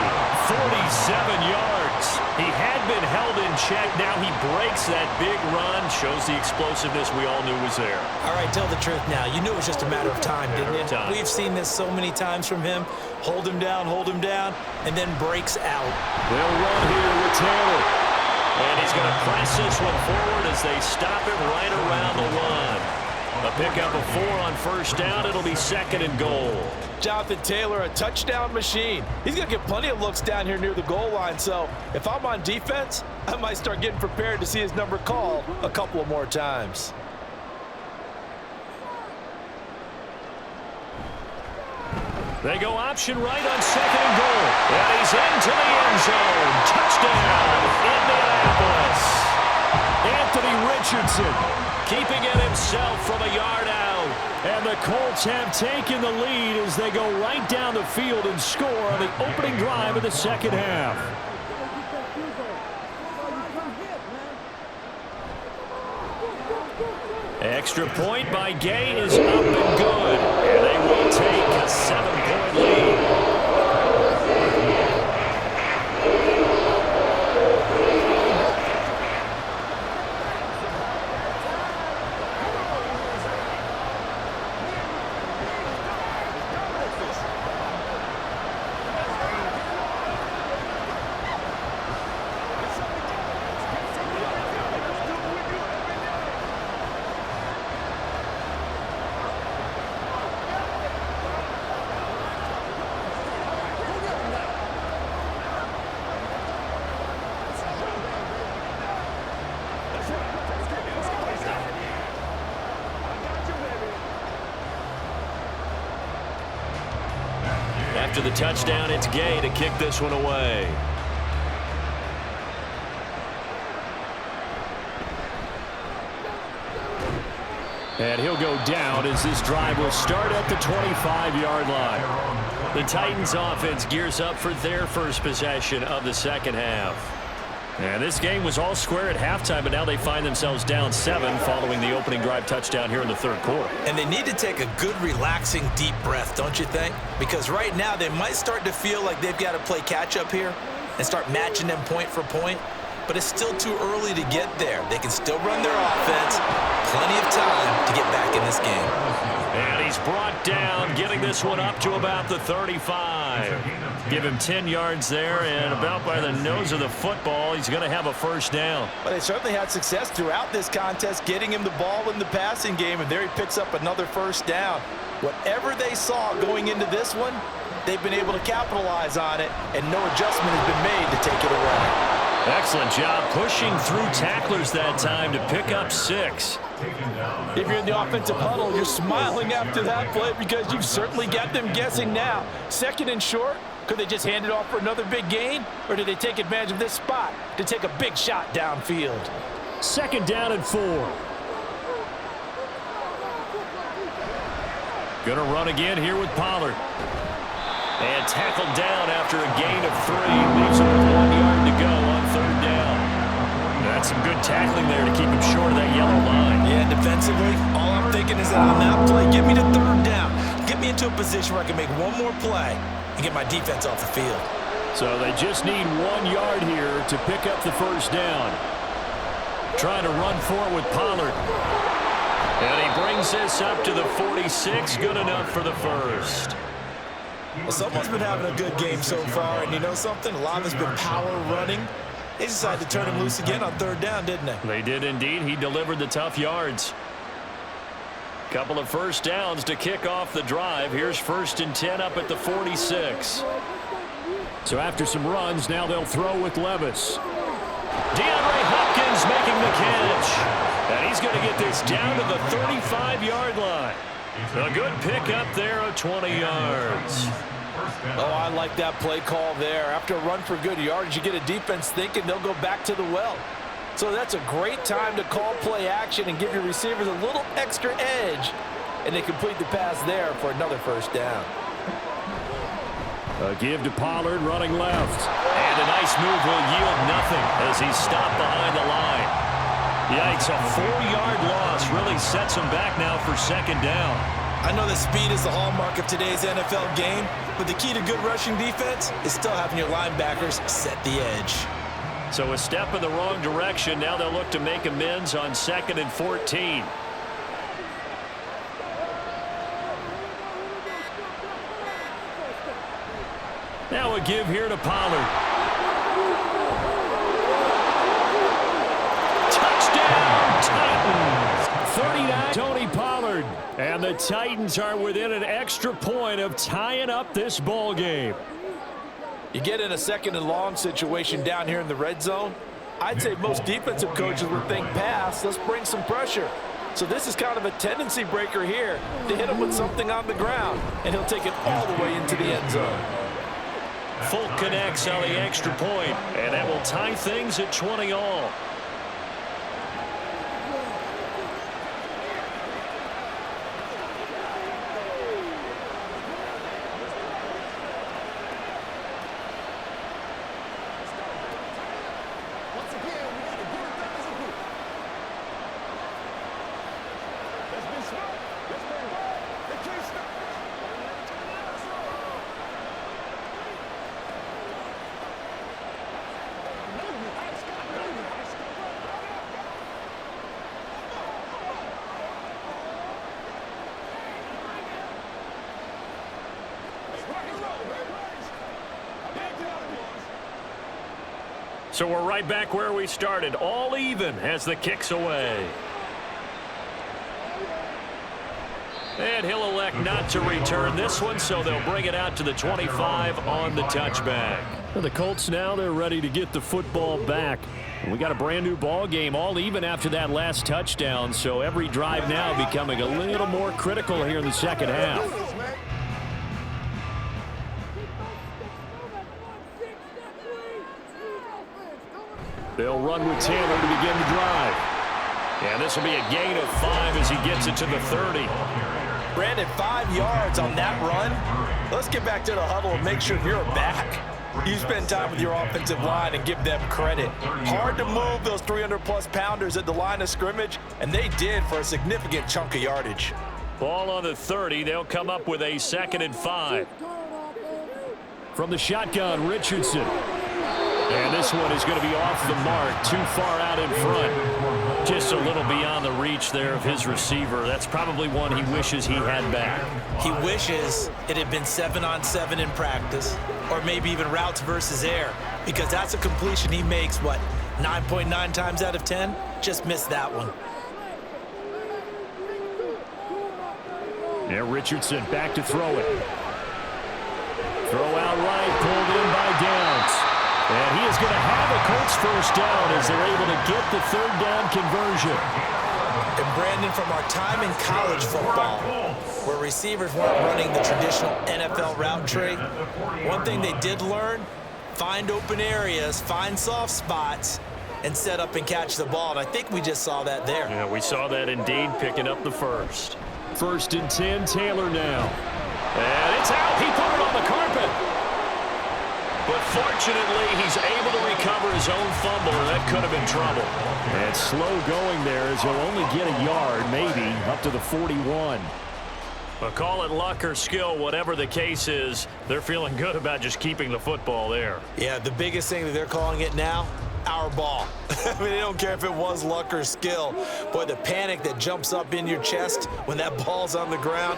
47 yards. He had been held in check. Now he breaks that big run. Shows the explosiveness we all knew was there. All right, tell the truth now. You knew it was just a matter of time, didn't you? We've seen this so many times from him. Hold him down, and then breaks out. They'll run here with Taylor. And he's going to press this one forward as they stop it right around the one. A pickup of 4 on first down. It'll be 2nd and goal. Jonathan Taylor, a touchdown machine. He's going to get plenty of looks down here near the goal line. So if I'm on defense, I might start getting prepared to see his number called a couple of more times. They go option right on 2nd and goal. And he's into the end zone. Touchdown, Indianapolis. Anthony Richardson Keeping it himself from a yard out. And the Colts have taken the lead as they go right down the field and score on the opening drive of the second half. Extra point by Gay is up and good. And they will take a 7-point lead. After the touchdown, it's Gay to kick this one away. And he'll go down as this drive will start at the 25-yard line. The Titans offense gears up for their first possession of the second half. And this game was all square at halftime, but now they find themselves down 7 following the opening drive touchdown here in the third quarter. And they need to take a good, relaxing, deep breath, don't you think? Because right now they might start to feel like they've got to play catch-up here and start matching them point for point. But it's still too early to get there. They can still run their offense. Plenty of time to get back in this game. And he's brought down, getting this one up to about the 35. Give him 10 yards there, and about by the nose of the football, he's going to have a first down. Well, they certainly had success throughout this contest, getting him the ball in the passing game, and there he picks up another first down. Whatever they saw going into this one, they've been able to capitalize on it, and no adjustment has been made to take it away. Excellent job pushing through tacklers that time to pick up 6. If you're in the offensive huddle, you're smiling after that play because you've certainly got them guessing now. 2nd and short, could they just hand it off for another big gain? Or do they take advantage of this spot to take a big shot downfield? 2nd down and 4. Going to run again here with Pollard. And tackled down after a gain of 3. Leaves him with 1 yard to go on 3rd down. That's some good tackling there to keep him short of that yellow line. Yeah, defensively, all I'm thinking is that on that play, get me to 3rd down. Get me into a position where I can make one more play and get my defense off the field. So they just need 1 yard here to pick up the first down. Trying to run for it with Pollard. And he brings this up to the 46. Good enough for the first. Well, someone's been having a good game so far, and you know something? A lot of it's been power running. They decided to turn him loose again on 3rd down, didn't they? They did indeed. He delivered the tough yards. Couple of first downs to kick off the drive. Here's 1st and 10 up at the 46. So after some runs, now they'll throw with Levis. DeAndre Hopkins making the catch. And he's going to get this down to the 35-yard line. A good pickup there of 20 yards. Oh, I like that play call there. After a run for good yardage, you get a defense thinking they'll go back to the well. So that's a great time to call play action and give your receivers a little extra edge. And they complete the pass there for another first down. A give to Pollard running left. And a nice move will yield nothing as he's stopped behind the line. Yikes, a 4-yard loss really sets him back now for second down. I know that speed is the hallmark of today's NFL game, but the key to good rushing defense is still having your linebackers set the edge. So a step in the wrong direction. Now they'll look to make amends on 2nd and 14. Now a give here to Pollard. Touchdown, Titans. 39, Tony Pollard. And the Titans are within an extra point of tying up this ball game. You get in a 2nd and long situation down here in the red zone, I'd say most defensive coaches would think pass, let's bring some pressure. So this is kind of a tendency breaker here to hit him with something on the ground, and he'll take it all the way into the end zone. Full connects on the extra point, and that will tie things at 20 all. So we're right back where we started, all even as the kick's away. And he'll elect not to return this one, so they'll bring it out to the 25 on the touchback. Well, the Colts now, they're ready to get the football back. We got a brand new ball game, all even after that last touchdown, so every drive now becoming a little more critical here in the second half. They'll run with Taylor to begin the drive. And this will be a gain of 5 as he gets it to the 30. Brandon, 5 yards on that run. Let's get back to the huddle and make sure you're back. You spend time with your offensive line and give them credit. Hard to move those 300-plus pounders at the line of scrimmage, and they did for a significant chunk of yardage. Ball on the 30. They'll come up with a 2nd and 5. From the shotgun, Richardson. And this one is going to be off the mark, too far out in front. Just a little beyond the reach there of his receiver. That's probably one he wishes he had back. He wishes it had been 7-on-7 in practice, or maybe even routes versus air, because that's a completion he makes, what, 9.9 times out of 10? Just missed that one. Yeah, Richardson back to throw it. Throw out right, pulled in by Downs. And he is going to have a Colts first down as they're able to get the 3rd down conversion. And Brandon, from our time in college football, where receivers weren't running the traditional NFL route tree, one thing they did learn, find open areas, find soft spots, and set up and catch the ball. And I think we just saw that there. Yeah, we saw that indeed, picking up the first. 1st and 10, Taylor now. And it's out. He put it on the carpet. But fortunately, he's able to recover his own fumble, and that could have been trouble. And slow going there as he'll only get a yard, maybe, up to the 41. But call it luck or skill, whatever the case is, they're feeling good about just keeping the football there. Yeah, the biggest thing that they're calling it now, our ball. I mean, they don't care if it was luck or skill. Boy, the panic that jumps up in your chest when that ball's on the ground,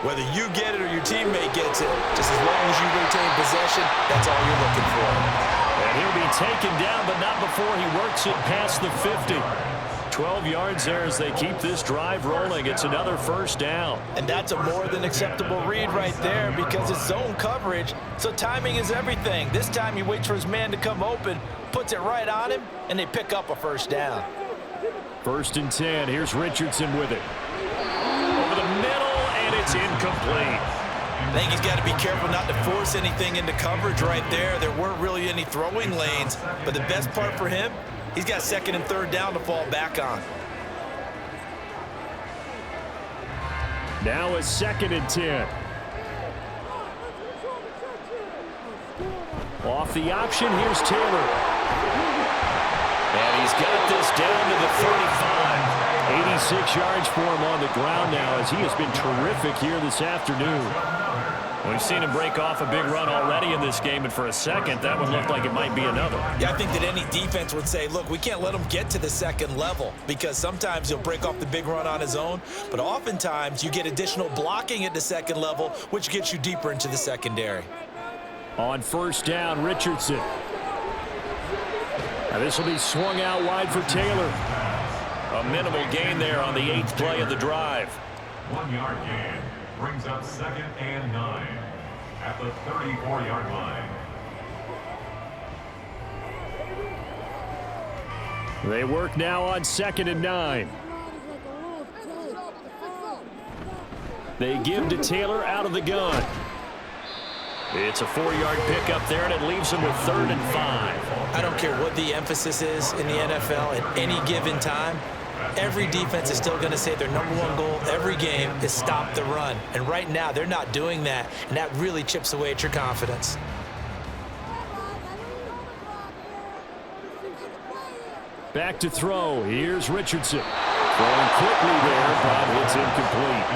whether you get it or your teammate gets it, just as long as you retain possession, that's all you're looking for. And he'll be taken down, but not before he works it past the 50. 12 yards there as they keep this drive rolling. It's another first down. And that's a more than acceptable read right there because it's zone coverage, so timing is everything. This time he waits for his man to come open, puts it right on him, and they pick up a first down. 1st and 10. Here's Richardson with it. Over the middle, and it's incomplete. I think he's got to be careful not to force anything into coverage right there. There weren't really any throwing lanes, but the best part for him, He's got second and third down to fall back on. Now a 2nd and 10. Off the option, here's Taylor. And he's got this down to the 35. 86 yards for him on the ground now as he has been terrific here this afternoon. We've seen him break off a big run already in this game, and for a second, that one looked like it might be another. Yeah, I think that any defense would say, look, we can't let him get to the second level because sometimes he'll break off the big run on his own, but oftentimes you get additional blocking at the second level, which gets you deeper into the secondary. On first down, Richardson. Now this will be swung out wide for Taylor. A minimal gain there on the 8th play of the drive. 1 yard gain brings up 2nd and 9 at the 34-yard line. They work now on 2nd and 9. They give to Taylor out of the gun. It's a 4-yard pickup there, and it leaves him with 3rd and 5. I don't care what the emphasis is in the NFL at any given time. Every defense is still going to say their #1 goal every game is stop the run. And right now, they're not doing that, and that really chips away at your confidence. Back to throw. Here's Richardson. Throwing quickly there, but it's incomplete.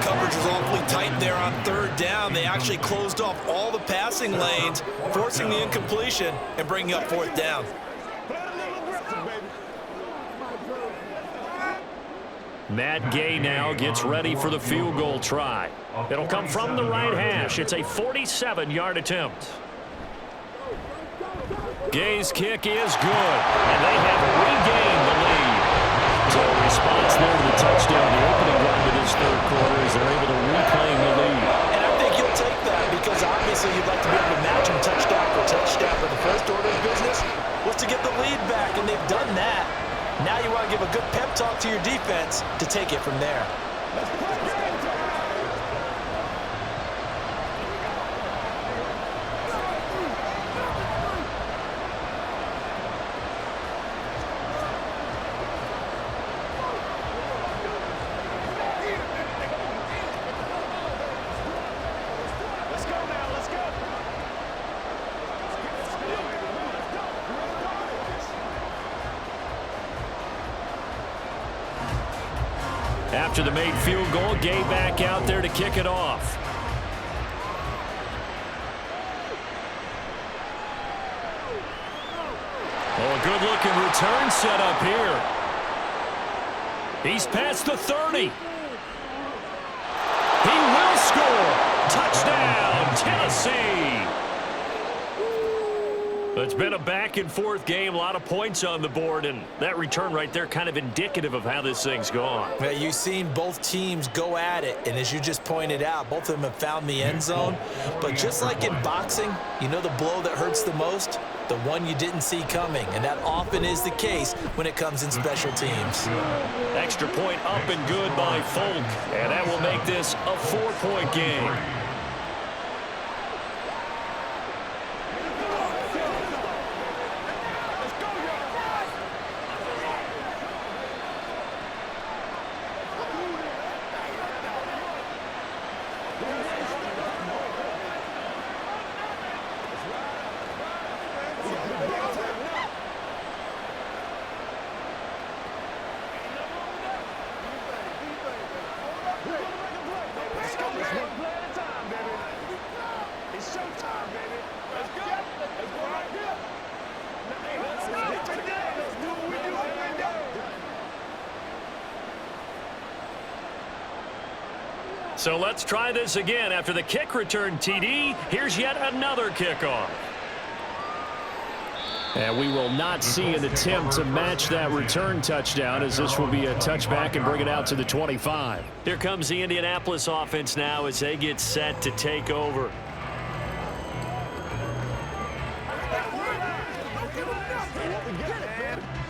Coverage was awfully tight there on 3rd down. They actually closed off all the passing lanes, forcing the incompletion and bringing up 4th down. Matt Gay now gets ready for the field goal try. It'll come from the right hash. It's a 47-yard attempt. Gay's kick is good, and they have regained the lead. So a response there to the touchdown, the opening drive of this 3rd quarter, as they're able to reclaim the lead. And I think you'll take that because obviously you'd like to be able to match them touchdown for touchdown, but the first order of business was to get the lead back, and they've done that. Now you want to give a good pep talk to your defense to take it from there. After the made field goal, Gay back out there to kick it off. Oh, a good-looking return set up here. He's past the 30. He will score. Touchdown, Tennessee. It's been a back-and-forth game, a lot of points on the board, and that return right there kind of indicative of how this thing's gone. Yeah, you've seen both teams go at it, and as you just pointed out, both of them have found the end zone. But just like in boxing, you know the blow that hurts the most? The one you didn't see coming, and that often is the case when it comes in special teams. Extra point up and good by Folk, and that will make this a 4-point game. So let's try this again. After the kick return TD, here's yet another kickoff. And we will not see an attempt to match that return touchdown, as this will be a touchback and bring it out to the 25. Here comes the Indianapolis offense now as they get set to take over.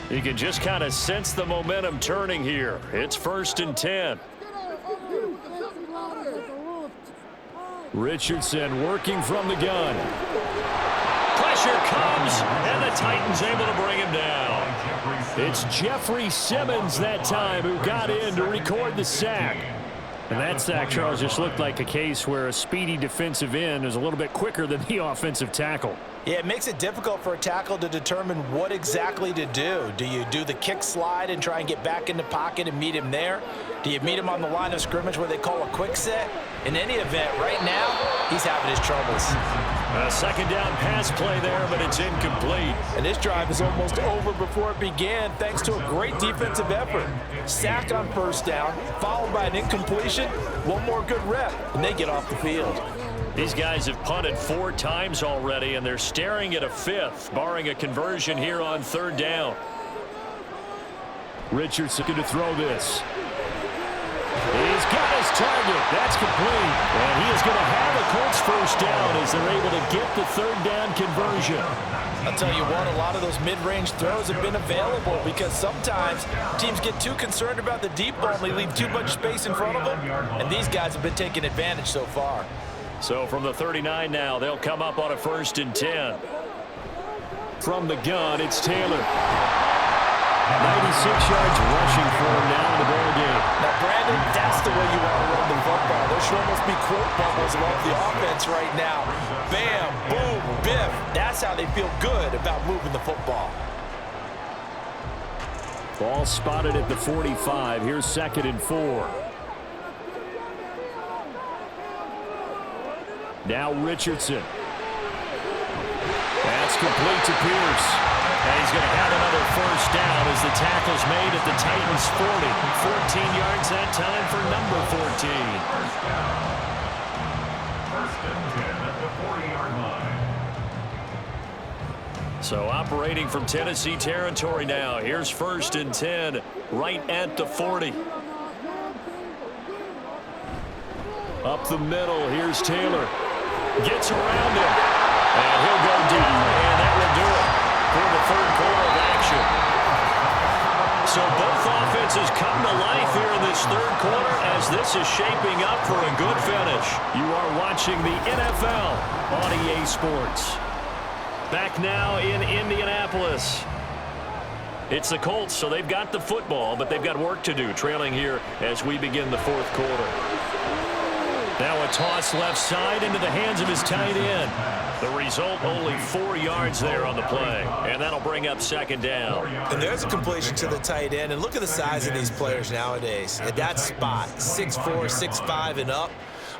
You can just kind of sense the momentum turning here. It's 1st and 10. Richardson working from the gun. Pressure pressure comes, and the Titans able to bring him down. It's Jeffrey Simmons that time who got in to record the sack. And that sack, Charles, just looked like a case where a speedy defensive end is a little bit quicker than the offensive tackle. Yeah, it makes it difficult for a tackle to determine what exactly to do. Do you do the kick slide and try and get back in the pocket and meet him there? Do you meet him on the line of scrimmage where they call a quick set? In any event, right now, he's having his troubles. A second down pass play there, but it's incomplete. And this drive is almost over before it began thanks to a great defensive effort. Sack on first down, followed by an incompletion, one more good rep, and they get off the field. These guys have punted 4 times already, and they're staring at a 5th, barring a conversion here on 3rd down. Richardson going to throw this. He's got his target. That's complete. And he is going to have a Colts first down as they're able to get the 3rd down conversion. I'll tell you what, a lot of those mid-range throws have been available because sometimes teams get too concerned about the deep ball and they leave too much space in front of them, and these guys have been taking advantage so far. So from the 39 now, they'll come up on a 1st and 10. From the gun, it's Taylor. 96 yards rushing for him now in the ball game. Now, Brandon, that's the way you want to run the football. There should almost be quote bubbles along the offense right now. Bam, boom, biff. That's how they feel good about moving the football. Ball spotted at the 45. Here's 2nd and 4. Now Richardson. That's complete to Pierce. And he's going to have another first down as the tackle's made at the Titans' 40. 14 yards that time for number 14. First and 10 at the 40-yard line. So operating from Tennessee territory now. Here's 1st and 10 right at the 40. Up the middle, here's Taylor. Gets around him. And he'll go down, and that will do it for the 3rd quarter of action. So both offenses come to life here in this 3rd quarter as this is shaping up for a good finish. You are watching the NFL on EA Sports. Back now in Indianapolis. It's the Colts, so they've got the football, but they've got work to do, trailing here as we begin the 4th quarter. Now a toss left side into the hands of his tight end. The result, only 4 yards there on the play, and that'll bring up 2nd down. And there's a completion to the tight end, and look at the size of these players nowadays. At that spot, 6'4", 6'5", and up.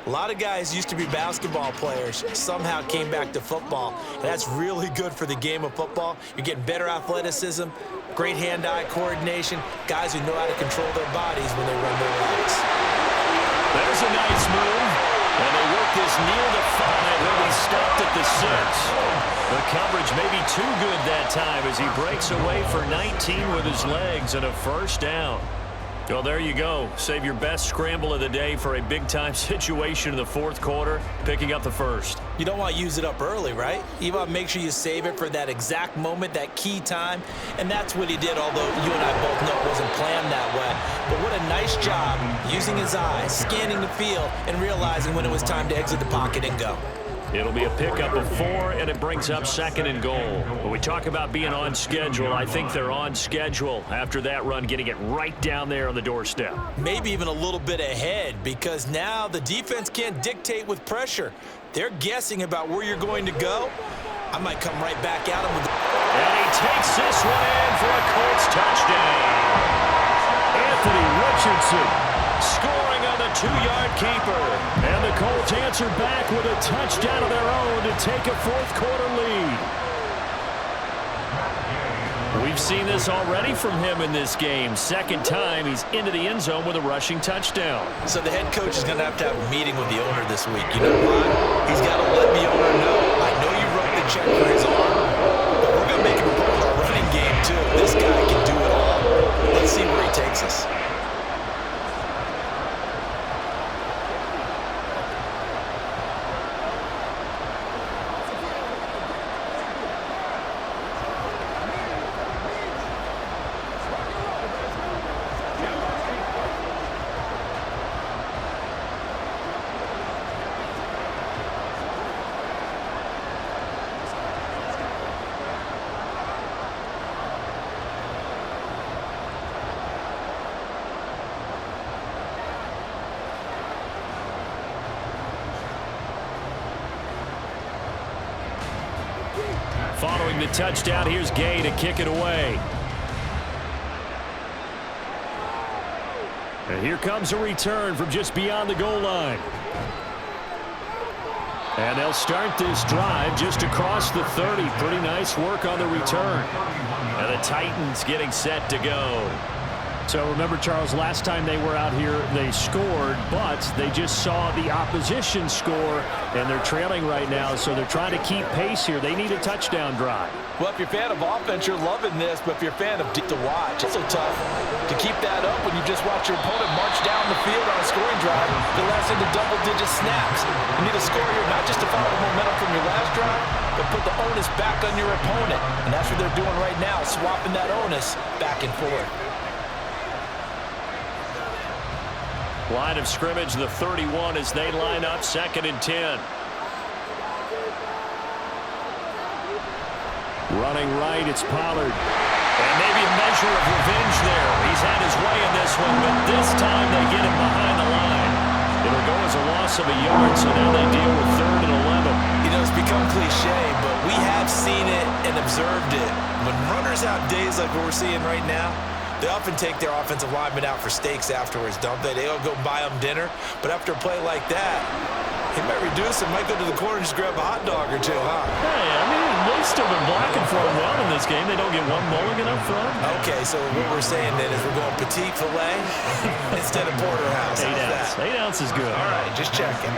A lot of guys used to be basketball players, somehow came back to football, and that's really good for the game of football. You're getting better athleticism, great hand-eye coordination, guys who know how to control their bodies when they run their routes. There's a nice move, and they work this near the 5. He'll be stopped at the 6. The coverage may be too good that time as he breaks away for 19 with his legs and a first down. Well, there you go. Save your best scramble of the day for a big-time situation in the 4th quarter, picking up the 1st. You don't want to use it up early, right? You want to make sure you save it for that exact moment, that key time, and that's what he did, although you and I both know it wasn't planned that way. But what a nice job using his eyes, scanning the field, and realizing when it was time to exit the pocket and go. It'll be a pickup of 4, and it brings up 2nd and goal. When we talk about being on schedule, I think they're on schedule after that run, getting it right down there on the doorstep. Maybe even a little bit ahead, because now the defense can't dictate with pressure. They're guessing about where you're going to go. I might come right back at him with and he takes this one in for a Colts touchdown. Anthony Richardson scoring on the 2-yard keeper. And the Colts answer back with a touchdown of their own to take a 4th quarter lead. We've seen this already from him in this game. 2nd time he's into the end zone with a rushing touchdown. So the head coach is going to have a meeting with the owner this week. You know why? He's got to let the owner know. I know you wrote the check for his arm, but we're going to make him a part of our running game too. This guy can do it all. Let's see where he takes us. Following the touchdown, here's Gay to kick it away. And here comes a return from just beyond the goal line. And they'll start this drive just across the 30. Pretty nice work on the return. And the Titans getting set to go. So remember, Charles, last time they were out here, they scored, but they just saw the opposition score, and they're trailing right now, so they're trying to keep pace here. They need a touchdown drive. Well, if you're a fan of offense, you're loving this, but if you're a fan of to watch, it's so tough to keep that up when you just watch your opponent march down the field on a scoring drive that lasts into double-digit snaps. You need a score here, not just to follow the momentum from your last drive, but put the onus back on your opponent. And that's what they're doing right now, swapping that onus back and forth. Line of scrimmage, the 31 as they line up, 2nd and 10. Running right, it's Pollard. And maybe a measure of revenge there. He's had his way in this one, but this time they get him behind the line. It'll go as a loss of a yard, so now they deal with 3rd and 11. You know, it's become cliche, but we have seen it and observed it. When runners have days like what we're seeing right now, they often take their offensive linemen out for steaks afterwards, don't they? They'll go buy them dinner. But after a play like that, he might reduce it, might go to the corner and just grab a hot dog or two, huh? Hey, I mean, most of them blocking for him well in this game. They don't get one mulligan up front. Okay, so what we're saying then is we're going petite filet instead of porterhouse. 8 ounce. 8 ounce is good. All right, just checking.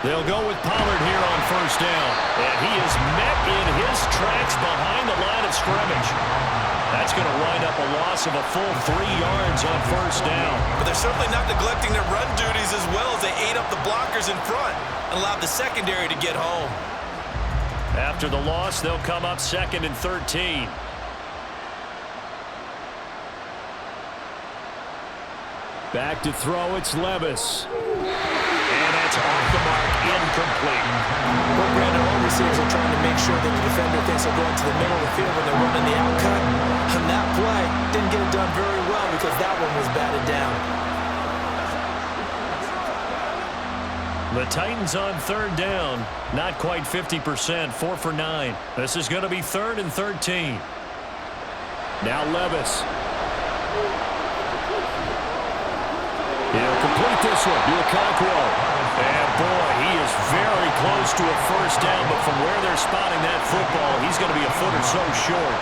They'll go with Pollard here on 1st down. And he is met in his tracks behind the line of scrimmage. That's going to wind up a loss of a full 3 yards on 1st down. But they're certainly not neglecting their run duties as well as they ate up the blockers in front and allowed the secondary to get home. After the loss, they'll come up 2nd and 13. Back to throw, it's Levis. And that's off the mark, incomplete. Well, Brandon, all receivers are trying to make sure that the defender thinks they're going to the middle of the field when they're running the outcut. On that play, didn't get it done very well because that one was batted down. The Titans on 3rd down. Not quite 50%, 4 for 9. This is going to be 3rd and 13. Now Levis. He'll complete this one to Okonkwo. And boy, he is very close to a 1st down, but from where they're spotting that football, he's going to be a foot or so short.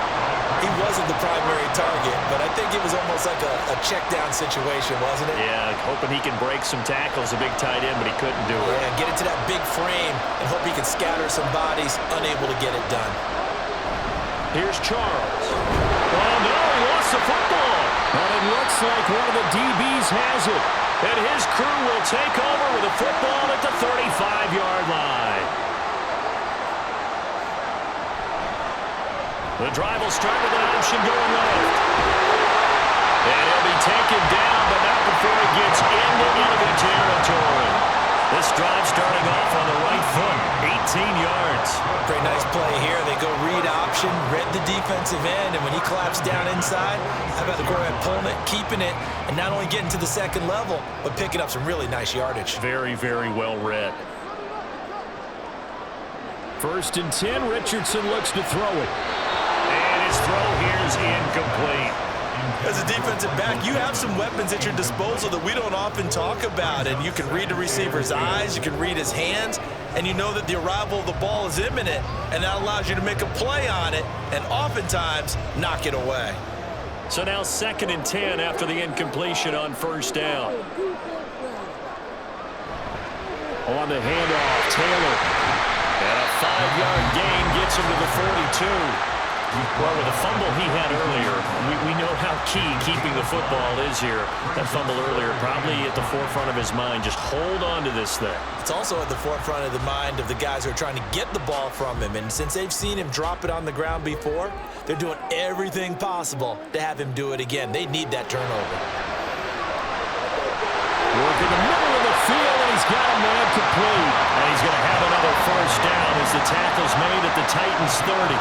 He wasn't the primary target, but I think it was almost like a check down situation, wasn't it? Yeah, hoping he can break some tackles, a big tight end, but he couldn't do it. Yeah, get into that big frame and hope he can scatter some bodies, unable to get it done. Here's Charles. Oh, no, he lost the football. But it looks like one of the DBs has it. And his crew will take over with a football at the 35-yard line. The drive will start with an option going left. And he'll be taken down, but not before he gets into enemy territory. This drive starting off on the right foot, 18 yards. Pretty nice play here. They go read option, read the defensive end, and when he claps down inside, how about the quarterback pulling it, keeping it, and not only getting to the 2nd level, but picking up some really nice yardage. Very, very well read. 1st and 10, Richardson looks to throw it. And his throw here is incomplete. As a defensive back, you have some weapons at your disposal that we don't often talk about, and you can read the receiver's eyes, you can read his hands, and you know that the arrival of the ball is imminent, and that allows you to make a play on it and oftentimes knock it away. So now 2nd and 10 after the incompletion on 1st down. On the handoff, Taylor. And a 5-yard gain gets him to the 42. Well, with the fumble he had earlier, we know how key keeping the football is here. That fumble earlier probably at the forefront of his mind. Just hold on to this thing. It's also at the forefront of the mind of the guys who are trying to get the ball from him. And since they've seen him drop it on the ground before, they're doing everything possible to have him do it again. They need that turnover. Work in the middle of the field, and he he's got a man complete. And he's going to have another first down as the tackle's made at the Titans' 30.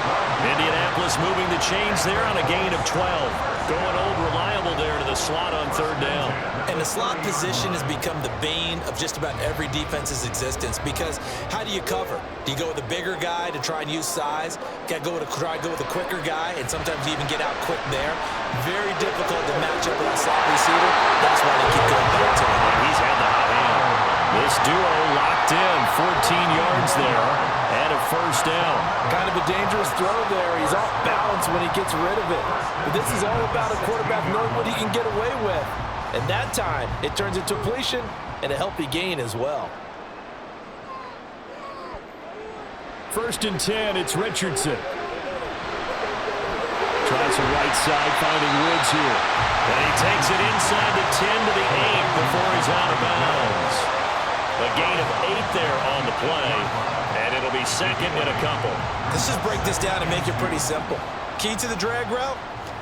Indianapolis moving the chains there on a gain of 12. Going old reliable there to the slot on third down. And the slot position has become the bane of just about every defense's existence because how do you cover? Do you go with a bigger guy to try and use size? Got to try to go with a quicker guy, and sometimes you even get out quick there. Very difficult to match up with a slot receiver. That's why they keep going back to him. And he's had the hot hand. This duo locked in, 14 yards there, and a first down. Kind of a dangerous throw there. He's off balance when he gets rid of it. But this is all about a quarterback knowing what he can get away with. And that time, it turns into completion and a healthy gain as well. 1st and 10, it's Richardson. Tries the right side, finding Woods here. And he takes it inside the 10 to the 8 before he's out of bounds. A gain of 8 there on the play, and it'll be second and a couple. Let's just break this down and make it pretty simple. Key to the drag route,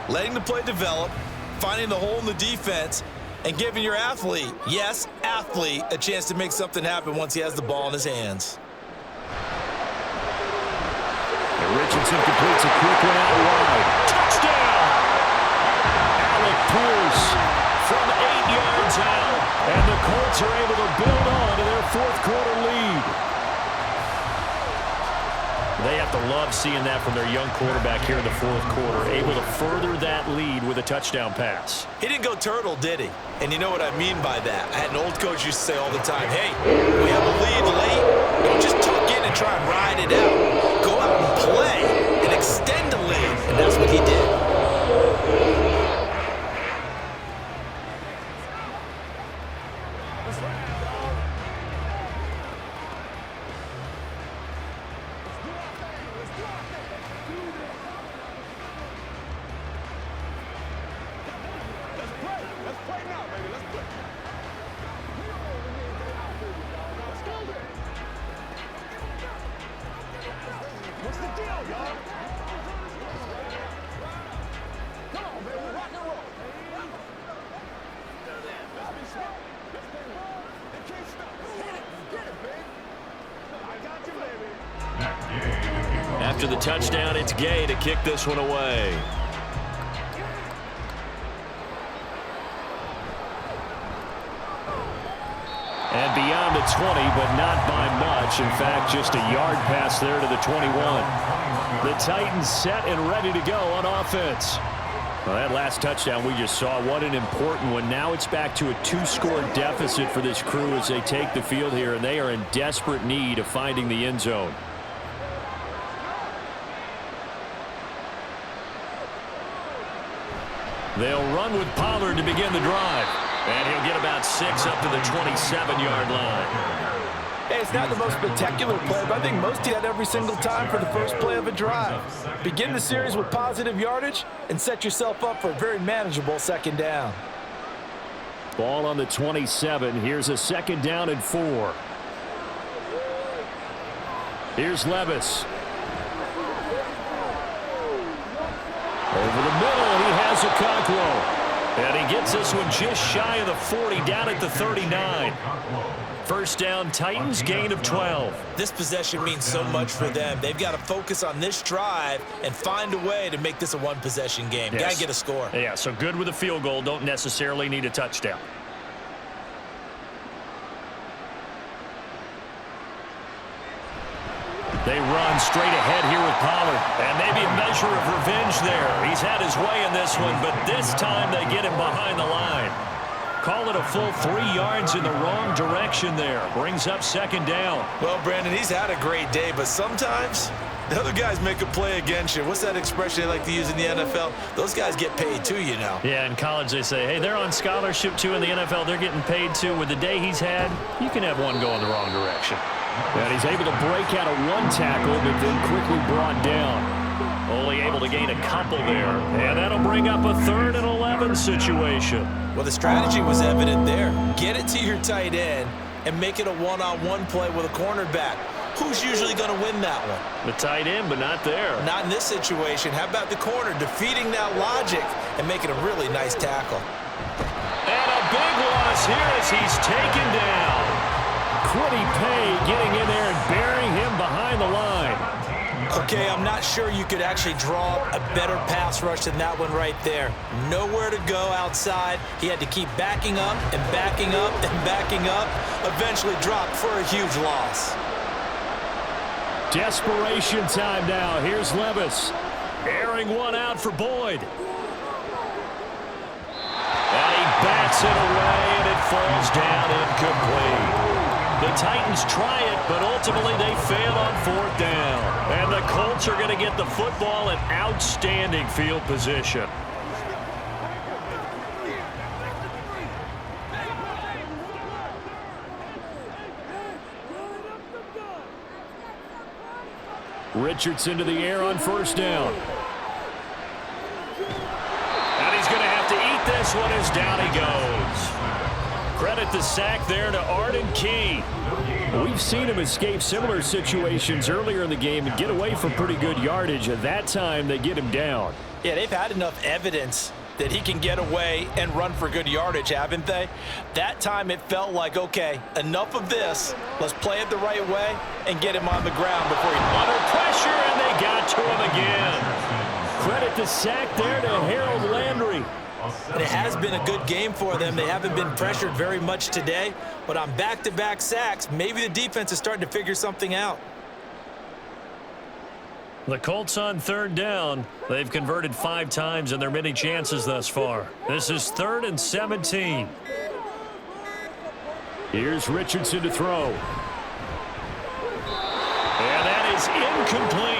letting the play develop, finding the hole in the defense, and giving your athlete, yes, athlete, a chance to make something happen once he has the ball in his hands. And Richardson completes a quick one out wide. Touchdown! Alec Pierce from 8 yards out. And the Colts are able to build on to their 4th quarter lead. They have to love seeing that from their young quarterback here in the 4th quarter, able to further that lead with a touchdown pass. He didn't go turtle, did he? And you know what I mean by that. I had an old coach used to say all the time, hey, we have a lead late. Don't just tuck in and try and ride it out. Go out and play and extend the lead. And that's what he did. After the touchdown, it's Gay to kick this one away. And beyond the 20, but not by much. In fact, just a yard pass there to the 21. The Titans set and ready to go on offense. Well, that last touchdown we just saw, what an important one. Now it's back to a 2-score deficit for this crew as they take the field here, and they are in desperate need of finding the end zone. They'll run with Pollard to begin the drive. And he'll get about 6 up to the 27-yard line. Hey, it's not the most spectacular play, but I think most do that every single time for the first play of a drive. Begin the series with positive yardage and set yourself up for a very manageable 2nd down. Ball on the 27. Here's a 2nd down and 4. Here's Levis. Over the middle, and he has a Conquo. And he gets this one just shy of the 40, down at the 39. First down, Titans, gain of 12. This possession means so much for them. They've got to focus on this drive and find a way to make this a one-possession game. Yes. Got to get a score. Yeah, so good with a field goal. Don't necessarily need a touchdown. They run straight ahead here with Pollard. And maybe a measure of revenge there. He's had his way in this one, but this time they get him behind the line. Call it a full 3 yards in the wrong direction there. Brings up 2nd down. Well, Brandon, he's had a great day, but sometimes the other guys make a play against you. What's that expression they like to use in the NFL? Those guys get paid too, you know. Yeah, in college they say, hey, they're on scholarship too. In the NFL, they're getting paid too. With the day he's had, you can have one going the wrong direction. And he's able to break out of 1 tackle, but then quickly brought down. Only able to gain a couple there. And that'll bring up a 3rd and 11 situation. Well, the strategy was evident there. Get it to your tight end and make it a one-on-one play with a cornerback. Who's usually going to win that one? The tight end, but not there. Not in this situation. How about the corner defeating that logic and making a really nice tackle? And a big loss here as he's taken down. pretty pay getting in there and burying him behind the line. Okay, I'm not sure you could actually draw a better pass rush than that one right there. Nowhere to go outside. He had to keep backing up and backing up and backing up. Eventually dropped for a huge loss. Desperation time now. Here's Levis. Airing one out for Boyd. And he bats it away, and it falls down incomplete. The Titans try it, but ultimately they fail on 4th down. And the Colts are going to get the football in outstanding field position. Richardson to the air on 1st down. And he's going to have to eat this one as down he goes. Credit the sack there to Arden Key. We've seen him escape similar situations earlier in the game and get away from pretty good yardage. At that time, they get him down. Yeah, they've had enough evidence that he can get away and run for good yardage, haven't they? That time it felt like, okay, enough of this. Let's play it the right way and get him on the ground before he... Under pressure, and they got to him again. Credit the sack there to Harold Landry. And it has been a good game for them. They haven't been pressured very much today, but on back-to-back sacks, maybe the defense is starting to figure something out. The Colts on 3rd down. They've converted 5 times in their many chances thus far. This is 3rd and 17. Here's Richardson to throw. And that is incomplete.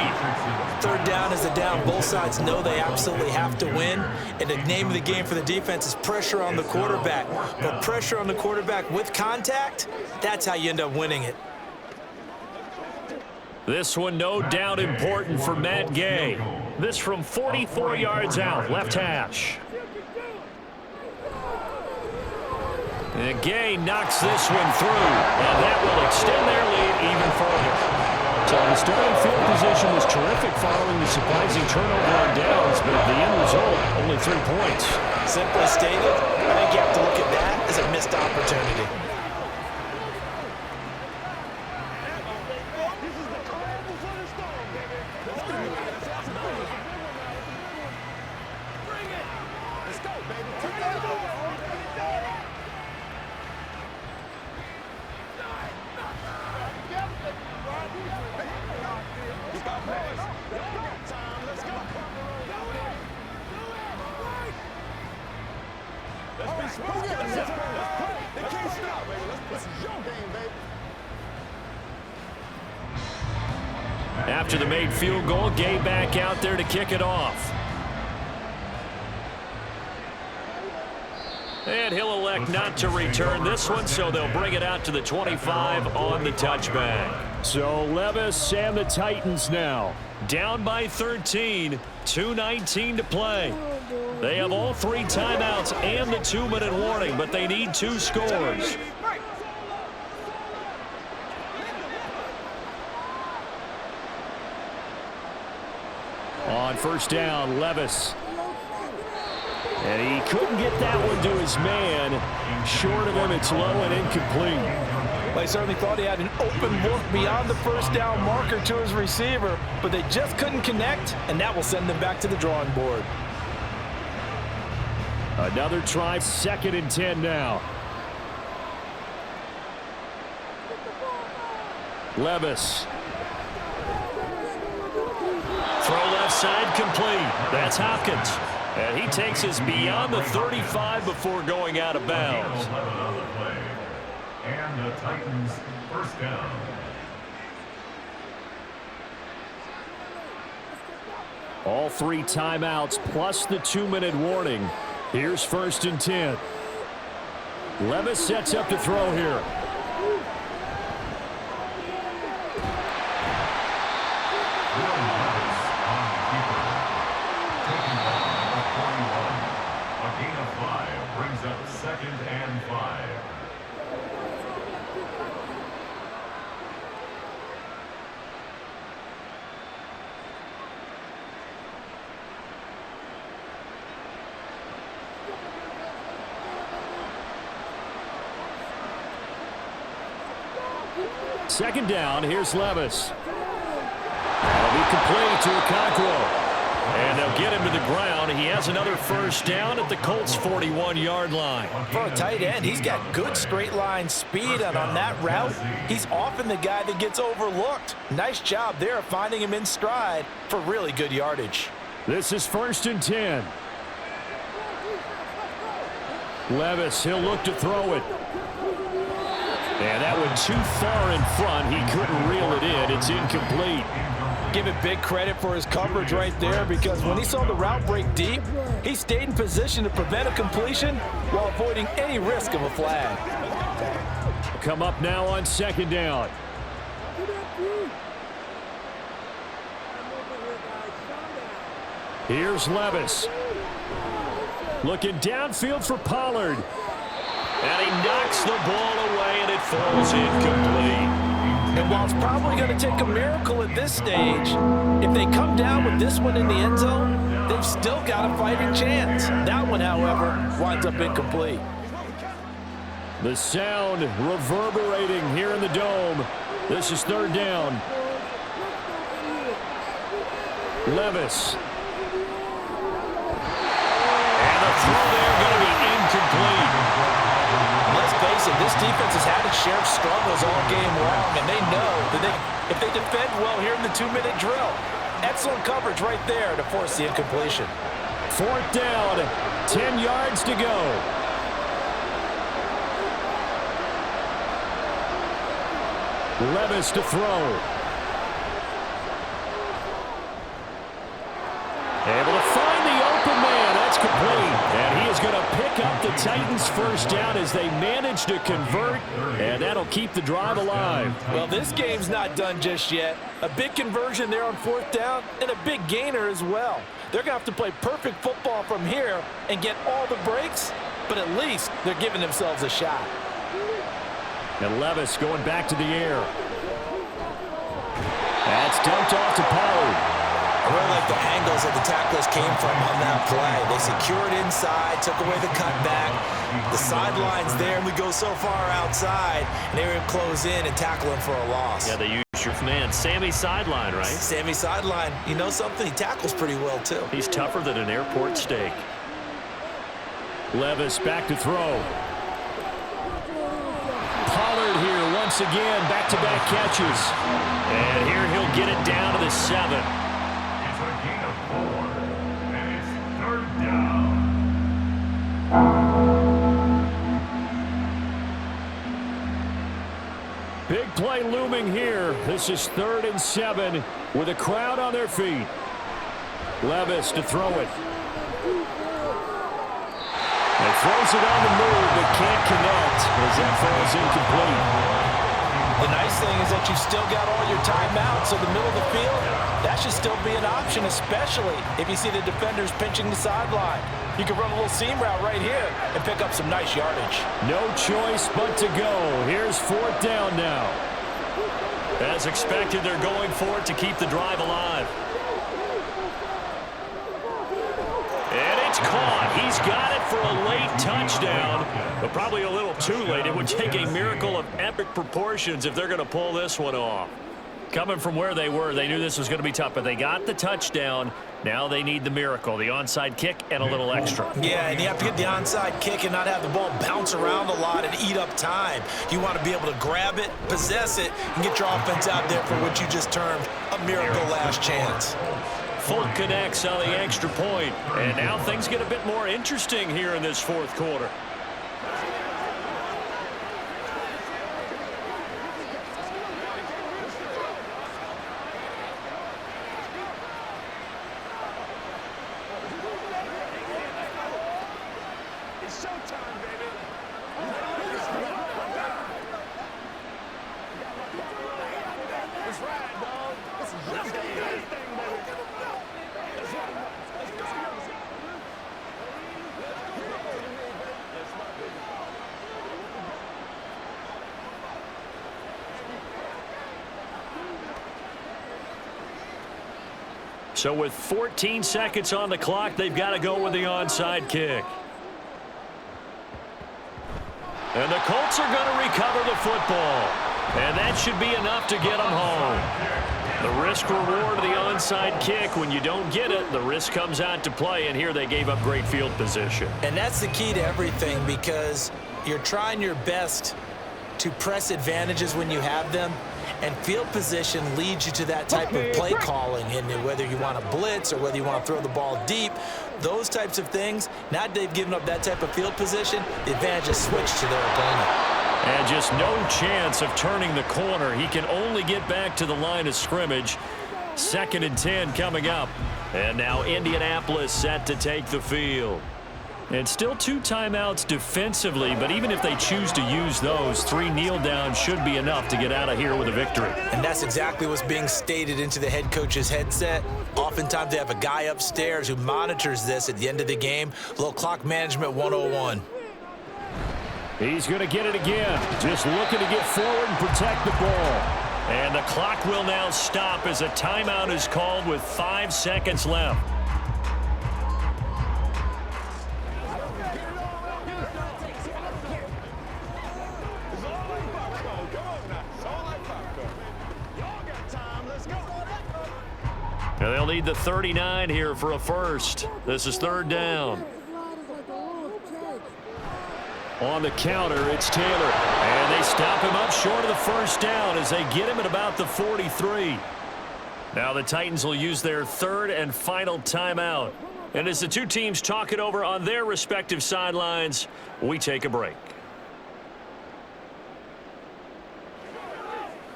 3rd down is a down. Both sides know they absolutely have to win. And the name of the game for the defense is pressure on the quarterback. But pressure on the quarterback with contact, that's how you end up winning it. This one no doubt important for Matt Gay. This from 44 yards out, left hash. And Gay knocks this one through, and that will extend their lead even further. So the starting field position was terrific following the surprising turnover on downs, but the end result, only 3 points. Simply stated, I think you have to look at that as a missed opportunity. After the made field goal, Gay back out there to kick it off. And he'll elect not to return this one, so they'll bring it out to the 25 on the touchback. So Levis and the Titans now down by 13, 2:19 to play. They have all 3 timeouts and the 2-minute warning, but they need 2 scores. On 1st down, Levis. And he couldn't get that one to his man. Short of him, it's low and incomplete. Well, he certainly thought he had an open look beyond the 1st down marker to his receiver, but they just couldn't connect, and that will send them back to the drawing board. Another try, 2nd and 10 now. Levis. Throw left side complete. That's Hopkins. And he takes us beyond the 35 before going out of bounds. And the Titans 1st down. All 3 timeouts plus the 2-minute warning. Here's 1st and 10. Levis sets up to throw here. Second down, here's Levis. That'll be complete to Okonkwo. And they'll get him to the ground. He has another first down at the Colts' 41-yard line. For a tight end, he's got good straight line speed, and on that route, he's often the guy that gets overlooked. Nice job there finding him in stride for really good yardage. This is 1st and 10. Levis, he'll look to throw it. And that went too far in front. He couldn't reel it in. It's incomplete. Give it big credit for his coverage right there, because when he saw the route break deep, he stayed in position to prevent a completion while avoiding any risk of a flag. Come up now on 2nd down. Here's Levis. Looking downfield for Pollard. And he knocks the ball away, and it falls incomplete. And while it's probably going to take a miracle at this stage, if they come down with this one in the end zone, they've still got a fighting chance. That one, however, winds up incomplete. The sound reverberating here in the dome. This is 3rd down. Levis. And the throw there going to be incomplete. Let's face it, this defense has had its share of struggles all game long, and they know that if they defend well here in the 2-minute drill, excellent coverage right there to force the incompletion. 4th down, 10 yards to go. Levis to throw. Able to find the open man. That's complete. And he is going to pick up the Titans' first down as they manage to convert, and that'll keep the drive alive. Well, this game's not done just yet. A big conversion there on 4th down and a big gainer as well. They're going to have to play perfect football from here and get all the breaks, but at least they're giving themselves a shot. And Levis going back to the air. That's dumped off to Pollard. I really like the angles that the tacklers came from on that play. They secured inside, took away the cutback. The sideline's there, and we go so far outside, and they were able to close in and tackle him for a loss. Yeah, they use your man, Sammy Sideline, right? Sammy Sideline, you know something? He tackles pretty well, too. He's tougher than an airport steak. Levis back to throw. Pollard here once again, back-to-back catches. And here he'll get it down to the 7. It's a gain of 4, and it's 3rd down. Big play looming here. This is 3rd and 7 with a crowd on their feet. Levis to throw it. And throws it on the move, but can't connect as that falls incomplete. The nice thing is that you've still got all your timeouts, so the middle of the field, that should still be an option, especially if you see the defenders pinching the sideline. You can run a little seam route right here and pick up some nice yardage. No choice but to go. Here's 4th down now. As expected, they're going for it to keep the drive alive. And it's caught. He's got it for a late touchdown, but probably a little too late. It would take a miracle of epic proportions if they're going to pull this one off. Coming from where they were, they knew this was going to be tough, but they got the touchdown. Now they need the miracle, the onside kick and a little extra. Yeah, and you have to get the onside kick and not have the ball bounce around a lot and eat up time. You want to be able to grab it, possess it, and get your offense out there for what you just termed a miracle last chance. Folk connects on the extra point, and now things get a bit more interesting here in this 4th quarter. It's showtime, baby. Let's ride, dog. Let's get this thing, baby. Let's ride. Let's go. So with 14 seconds on the clock, they've got to go with the onside kick. And the Colts are going to recover the football. And that should be enough to get them home. The risk reward of the onside kick, when you don't get it, the risk comes out to play, and here they gave up great field position. And that's the key to everything, because you're trying your best to press advantages when you have them, and field position leads you to that type of play calling. And whether you want to blitz or whether you want to throw the ball deep, those types of things, now that they've given up that type of field position, the advantage is switched to their opponent. And just no chance of turning the corner. He can only get back to the line of scrimmage. 2nd and 10 coming up. And now Indianapolis set to take the field. And still 2 timeouts defensively, but even if they choose to use those, 3 kneel downs should be enough to get out of here with a victory. And that's exactly what's being stated into the head coach's headset. Oftentimes they have a guy upstairs who monitors this at the end of the game. A little clock management 101. He's going to get it again. Just looking to get forward and protect the ball. And the clock will now stop as a timeout is called with 5 seconds left. And they'll need the 39 here for a first. This is 3rd down. On the counter, it's Taylor. And they stop him up short of the first down as they get him at about the 43. Now the Titans will use their 3rd and final timeout. And as the 2 teams talk it over on their respective sidelines, we take a break.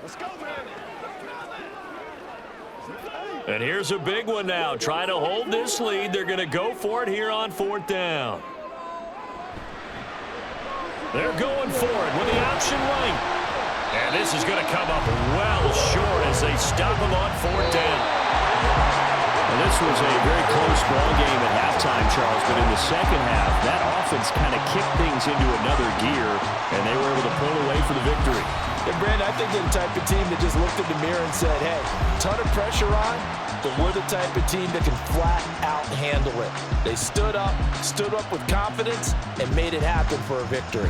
Let's go, man. And here's a big one now. Trying to hold this lead. They're going to go for it here on 4th down. They're going for it with the option right. And this is going to come up well short as they stop him on 4th down. Well, this was a very close ball game at halftime, Charles, but in the second half, that offense kind of kicked things into another gear, and they were able to pull away for the victory. And Brandon, I think they're the type of team that just looked in the mirror and said, hey, ton of pressure on, but we're the type of team that can flat out handle it. They stood up with confidence, and made it happen for a victory.